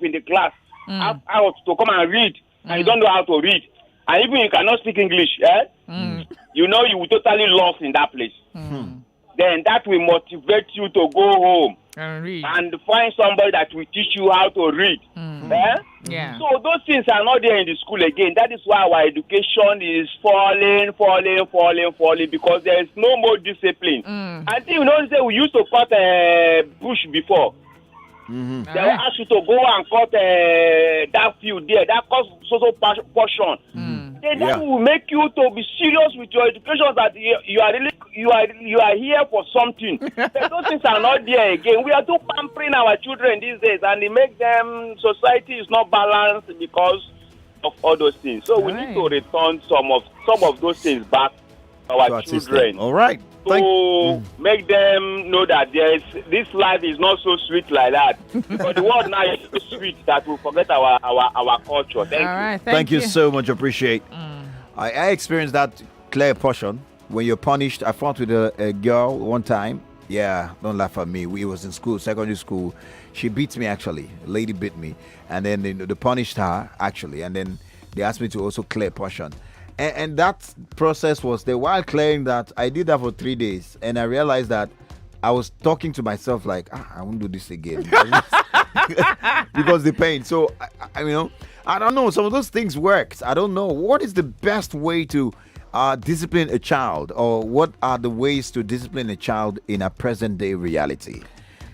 in the class, out to come and read, and you don't know how to read, and even you cannot speak English, you will totally lost in that place. Then that will motivate you to go home and read and find somebody that will teach you how to read. Yeah. So those things are not there in the school again. That is why our education is falling because there is no more discipline. I think say we used to cut a bush before. They will ask you to go and cut that field there. That costs social portion. Then that will make you to be serious with your education that you are here for something. But those things are not there again. We are too pampering our children these days, and it makes them society is not balanced because of all those things. So we need to return some of those things back to our children. All right. To make them know that this life is not so sweet like that. But the world now is so sweet that we forget our culture. Thank you. Right, thank you so much. Appreciate. I experienced that clear portion when you're punished. I fought with a girl one time. Yeah, don't laugh at me. We was in school, secondary school. She beat me actually. A lady beat me, and then they punished her actually, and then they asked me to also clear portion. And that process was there. While clearing that, I did that for 3 days, and I realized that I was talking to myself like, I won't do this again because the pain. So I don't know. Some of those things works. I don't know what is the best way to discipline a child, or what are the ways to discipline a child in a present day reality?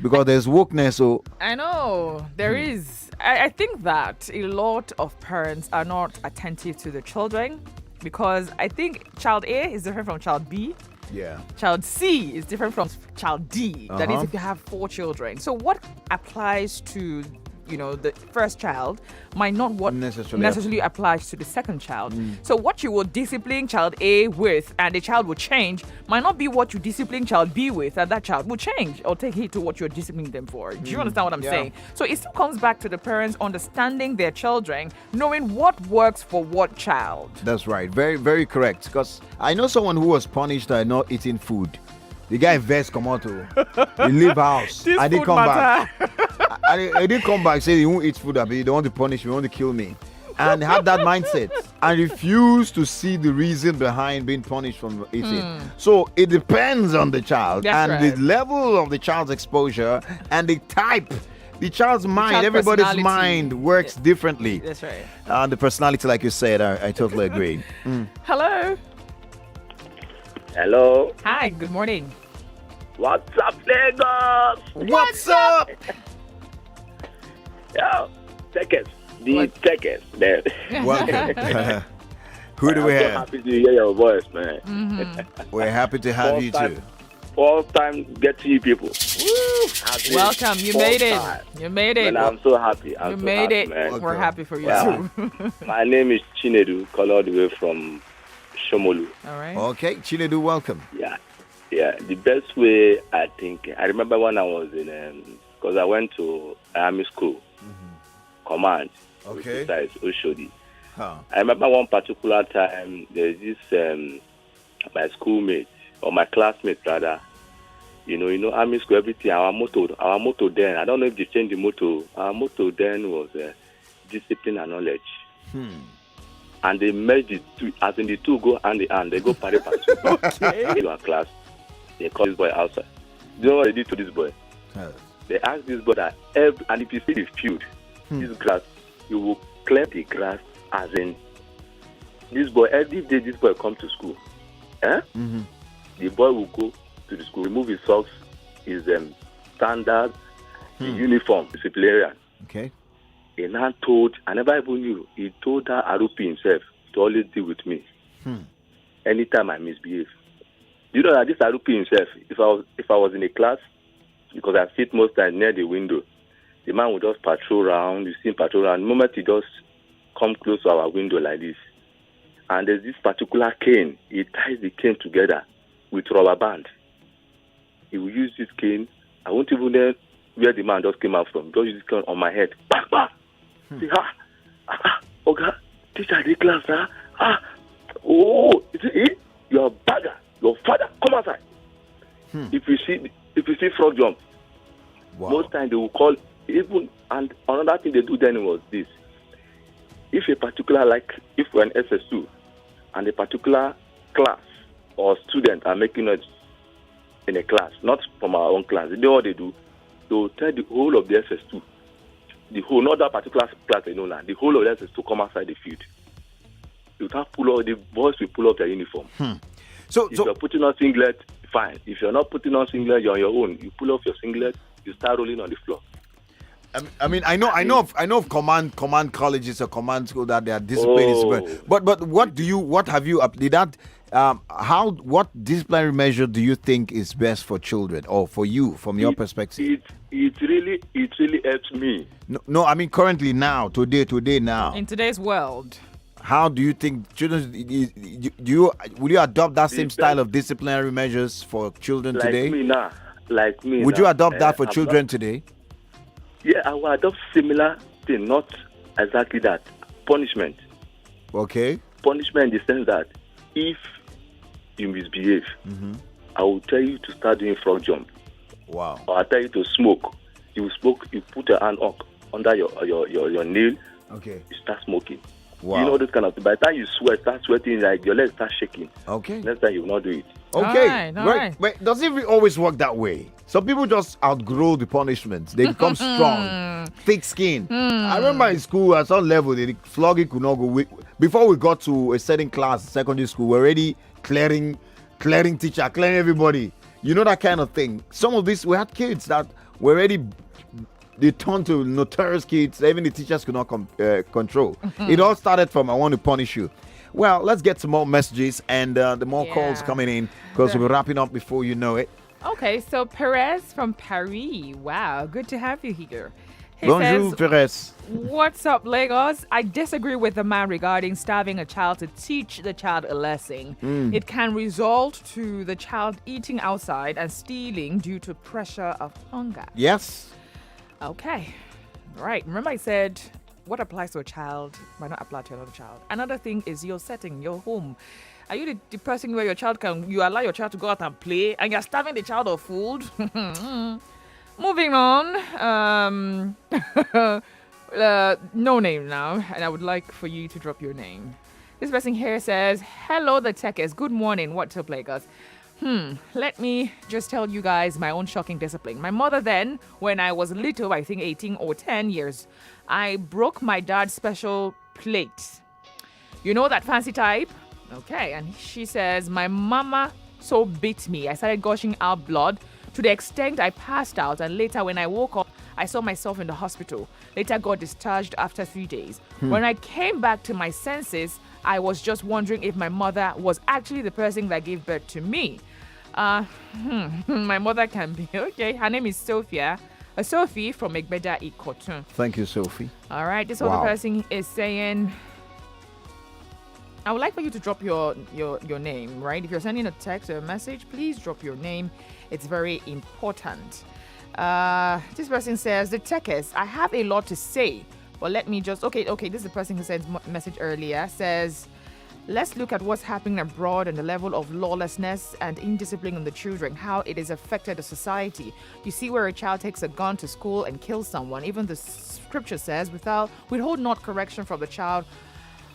Because there's wokeness. So I know there is. I think that a lot of parents are not attentive to the children. Because I think child A is different from child B. Yeah. Child C is different from child D. That is if you have 4 children. So what applies to, the first child might not what necessarily applies to the second child. So what you will discipline child A with and the child will change might not be what you discipline child B with, and that child will change or take heed to what you're disciplining them for. Do you understand what I'm saying? So it still comes back to the parents understanding their children, knowing what works for what child. That's right. Very, very correct. Because I know someone who was punished by not eating food. The guy vest come out to he leave house. I didn't come back. I didn't come back. Say he won't eat food. They don't want to punish me. They want to kill me. And had that mindset and refuse to see the reason behind being punished from eating. So it depends on the child. That's and the level of the child's exposure and the type. The child's mind, everybody's mind works differently. That's right. And the personality, like you said, I totally agree. Hello. Hello. Hi, good morning. What's up, Lagos? What's up? Yeah, Teke. The Teke there. Welcome. Who do we I'm so have? happy to hear your voice, man. We're happy to have you too. First time get to you people. Welcome. You made it. You made it. And I'm so happy. You made it. Man. We're happy for you too. My name is Chinedu, called all the way from Shomolu. All right. Okay, Chinedu, welcome. Yeah. The best way, I think, I remember when I was in, because I went to army school, command, which is Oshodi. I remember one particular time, there's this, my schoolmate, or my classmate rather, army school, everything, our motto then, I don't know if they changed the motto, our motto then was discipline and knowledge. And they merge the two, as in the two go hand in hand, they go pari passu. In our class, they call this boy outside. you know what they did to this boy? Yes. They asked this boy that, and if you see the field, this grass, you will clear the grass as in this boy, every day this boy come to school. The boy will go to the school, remove his socks, his standard, his uniform, disciplinarian. Okay. He now told, I never even knew, he told that Arupi himself to always deal with me anytime I misbehave. You know that this Arupi himself, if I was in a class, because I sit most times near the window, the man would just patrol around, you see him patrol around. The moment he just come close to our window like this, and there's this particular cane, he ties the cane together with rubber band. He will use this cane. I won't even know where the man just came out from. Just use this cane on my head. Bah, bah. Say, okay, teacher, the class, oh, is it? You're a bagger. Your father, come outside. If you see frog jump, most times they will call even. And another thing they do then was this: if a particular, like if we're an SS2, and a particular class or student are making noise in a class, not from our own class, you know what they do? They will tell the whole of the SS2, the whole, not that particular class they know now, the whole of the SS2 to come outside the field. You can't pull out, the boys will pull up their uniform. If you're putting on singlet, fine. If you're not putting on singlet, you're on your own. You pull off your singlet, you start rolling on the floor. I mean, I know of command colleges or command school that they are disciplined. But what disciplinary measure do you think is best for children or for you from your perspective? It really helps me. No, I mean currently now, today now. In today's world. How do you think children? Will you adopt that same style of disciplinary measures for children today? Like me. Would you adopt that for children today? Yeah, I will adopt similar thing, not exactly that. Punishment. Okay. Punishment in the sense that if you misbehave, I will tell you to start doing frog jump. Wow. Or I'll tell you to smoke. You smoke. You put your hand up under your nail. Okay. You start smoking. Wow. You know this kind of thing. By the time you start sweating, like your legs start shaking. Okay. Next time you will not do it. Okay. All right. But does it always work that way? Some people just outgrow the punishments. They become strong, thick skin. I remember in school at some level, the flogging could not go. Before we got to a certain class, secondary school, we're already clearing teacher, clearing everybody. You know that kind of thing. Some of these, we had kids that were already, they turned to notorious kids. Even the teachers could not control. It all started from, I want to punish you. Well, let's get some more messages and the more calls coming in because we're wrapping up before you know it. Okay, so Perez from Paris. Wow, good to have you here. He Bonjour, says, Perez. What's up, Lagos? I disagree with the man regarding starving a child to teach the child a lesson. It can result to the child eating outside and stealing due to pressure of hunger. Yes. Okay. Right. Remember I said what applies to a child might not apply to another child. Another thing is your setting, your home. Are you the person where you allow your child to go out and play and you're starving the child of food? Moving on. No name now, and I would like for you to drop your name. This person here says, hello, the Tekes. Good morning. What's up, Lagos? Let me just tell you guys my own shocking discipline. My mother then, when I was little, I think 18 or 10 years, I broke my dad's special plate. You know that fancy type? Okay, and she says, my mama so beat me. I started gushing out blood to the extent I passed out, and later when I woke up, I saw myself in the hospital. Later got discharged after 3 days. When I came back to my senses, I was just wondering if my mother was actually the person that gave birth to me. My mother can be. Okay, her name is Sophia. Sophie from Egbeda Ikotun. Thank you, Sophie. All right, this other person is saying, I would like for you to drop your name, right? If you're sending a text or a message, please drop your name. It's very important. This person says, the Tekes, I have a lot to say, but let me just, okay, this is the person who sent message earlier, says, let's look at what's happening abroad and the level of lawlessness and indiscipline in the children, how it has affected the society. You see where a child takes a gun to school and kills someone. Even the scripture says, withhold not correction from the child.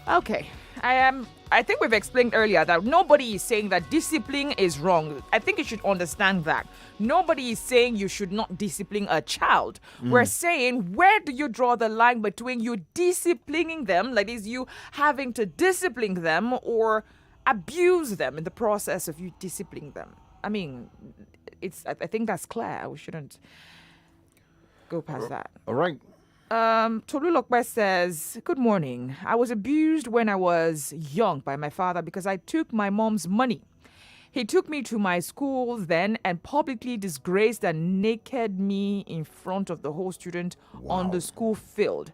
Okay, I think we've explained earlier that nobody is saying that discipline is wrong. I think you should understand that. Nobody is saying you should not discipline a child. We're saying, where do you draw the line between you disciplining them, that is you having to discipline them, or abuse them in the process of you disciplining them? I mean, I think that's clear. We shouldn't go past that. All right. Tolu Lokbe says, good morning. I was abused when I was young by my father because I took my mom's money. He took me to my school then and publicly disgraced and naked me in front of the whole student on the school field.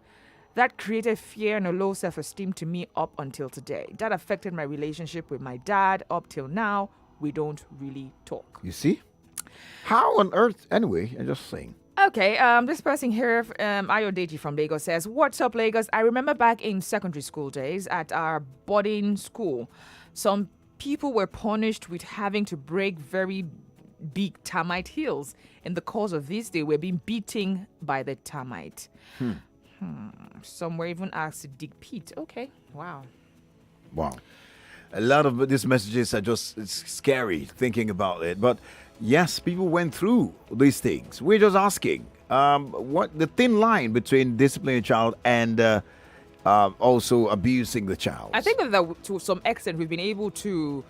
That created fear and a low self-esteem to me up until today. That affected my relationship with my dad up till now. We don't really talk. You see? How on earth? Anyway, I'm just saying. Okay, this person here, Ayodeji from Lagos says, what's up, Lagos? I remember back in secondary school days at our boarding school, some people were punished with having to break very big termite hills. In the course of this, they were being beaten by the termite. Some were even asked to dig pit. Okay, wow. A lot of these messages are just scary thinking about it. But yes, people went through these things. We're just asking what the thin line between disciplining a child and also abusing the child. I think that to some extent we've been able to,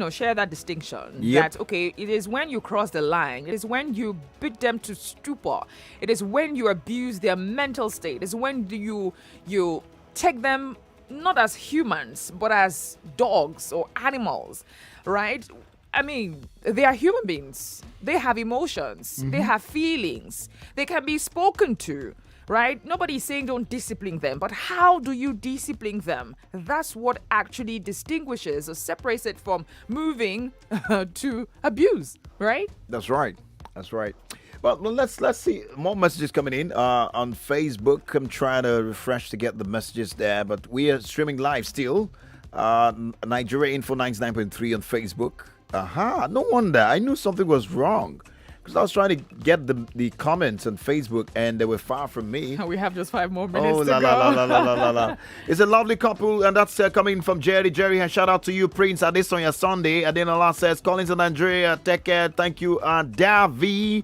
share that distinction. Yep. That, okay, it is when you cross the line. It is when you beat them to stupor. It is when you abuse their mental state. It is when you take them not as humans, but as dogs or animals, right? I mean, they are human beings. They have emotions. They have feelings. They can be spoken to, right? Nobody's saying don't discipline them, but how do you discipline them? That's what actually distinguishes or separates it from moving to abuse, right? That's right. But let's see more messages coming in on Facebook. I'm trying to refresh to get the messages there, but we are streaming live still. Nigeria Info 99.3 on Facebook. No wonder. I knew something was wrong because I was trying to get the comments on Facebook and they were far from me. We have just 5 more minutes to go. La. It's a lovely couple, and that's coming from Jerry. Jerry, a shout out to you, Prince Adesonya Sunday. Adenola says, Collins and Andrea, Teke, thank you. Davi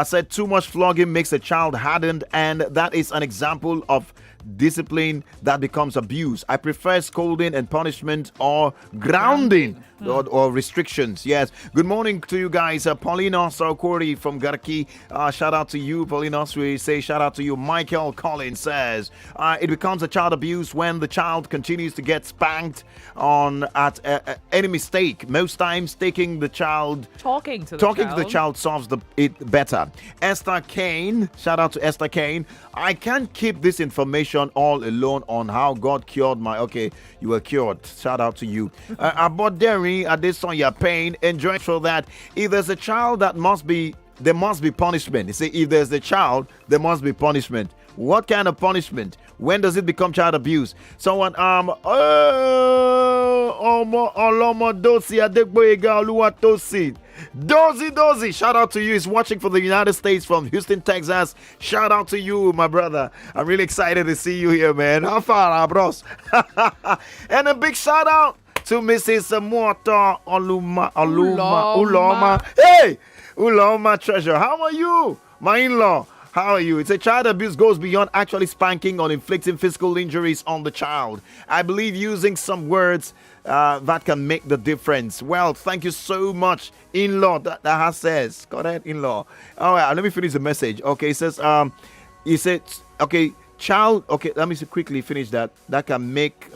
said, too much flogging makes a child hardened, and that is an example of discipline that becomes abuse. I prefer scolding and punishment or grounding or restrictions. Yes. Good morning to you guys. Paulina Sarkori from Garki. Shout out to you, Paulina. We say shout out to you. Michael Collins says it becomes a child abuse when the child continues to get spanked on at any mistake. Most times, talking to the child solves it better. Esther Kane. Shout out to Esther Kane. I can't keep this information all alone on how God cured my... Okay, you were cured. Shout out to you. About Derry, this on your pain. Enjoy for that. If there's a child, there must be punishment. You say, if there's a child, there must be punishment. What kind of punishment? When does it become child abuse? Someone, Dozy, shout out to you. He's watching for the United States from Houston, Texas. Shout out to you, my brother. I'm really excited to see you here, man. How far, bros? And a big shout out to Mrs. Morta Uloma. Hey, Uloma treasure. How are you, my in-law? How are you? It's a child abuse goes beyond actually spanking or inflicting physical injuries on the child. I believe using some words that can make the difference. Well, thank you so much, in-law. That says, go ahead, in-law. All right, let me finish the message. Okay, it says, child. Okay, let me quickly finish that. That can make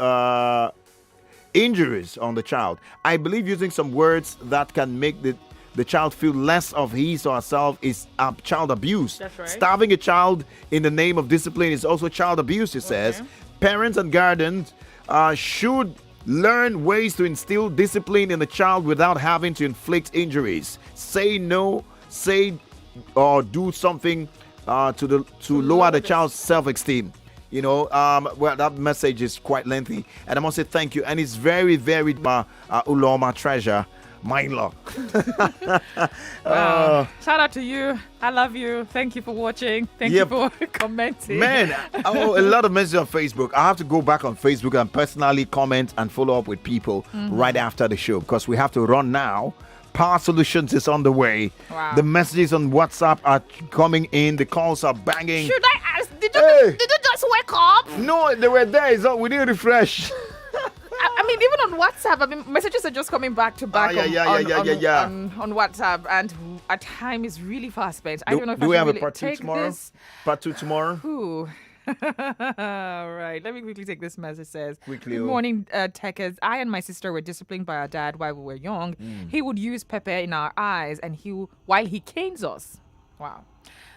injuries on the child. I believe using some words that can make the child feel less of his or herself is child abuse. That's right. Starving a child in the name of discipline is also child abuse, it says. Parents and guardians should learn ways to instill discipline in the child without having to inflict injuries. Say no, say or do something to lower the child's self-esteem. Well, that message is quite lengthy, and I must say thank you. And it's very, very Uloma treasure. My in-law. Wow. Shout out to you. I love you. Thank you for watching. Thank you for commenting. Man, a lot of messages on Facebook. I have to go back on Facebook and personally comment and follow up with people right after the show because we have to run now. Power Solutions is on the way. Wow. The messages on WhatsApp are coming in. The calls are banging. Should I ask? Did you just wake up? No, they were there. It's not, we didn't refresh. I mean, even on WhatsApp, messages are just coming back to back on WhatsApp, and our time is really fast spent. I don't know if do I we should have really a part 2 take tomorrow? this. Part 2 tomorrow? Ooh. All right, let me quickly take this message. It says, Quickly, good morning, Teke. I and my sister were disciplined by our dad while we were young. He would use pepper in our eyes and while he canes us. Wow.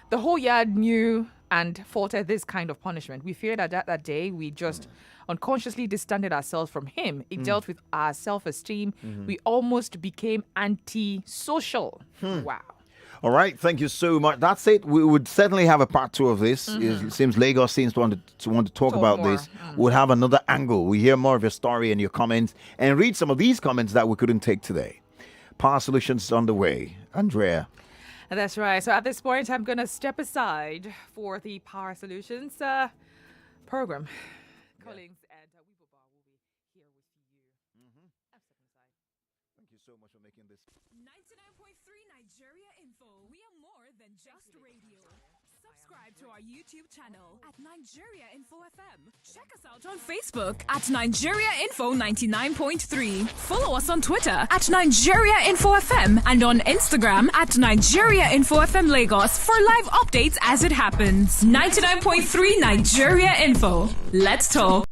The whole yard knew and faulted this kind of punishment. We feared that day we just unconsciously distanced ourselves from him. It dealt with our self-esteem. We almost became anti-social. Wow. All right, thank you so much. That's it. We would certainly have a part 2 of this. It seems Lagos seems to want to talk about more. this. We'll have another angle. We hear more of your story and your comments and read some of these comments that we couldn't take today. Power Solutions is on the way. Andrea. That's right. So at this point, I'm going to step aside for the Power Solutions program. Collings and Weeble will be here with you. I'm stepping aside. Thank you so much for making this. 99.3 Nigeria Info. We are more than just radio. Subscribe to our YouTube channel at Nigeria Info FM. Check us out on Facebook at Nigeria Info 99.3. Follow us on Twitter at Nigeria Info FM and on Instagram at Nigeria Info FM Lagos for live updates as it happens. 99.3 Nigeria Info. Let's talk.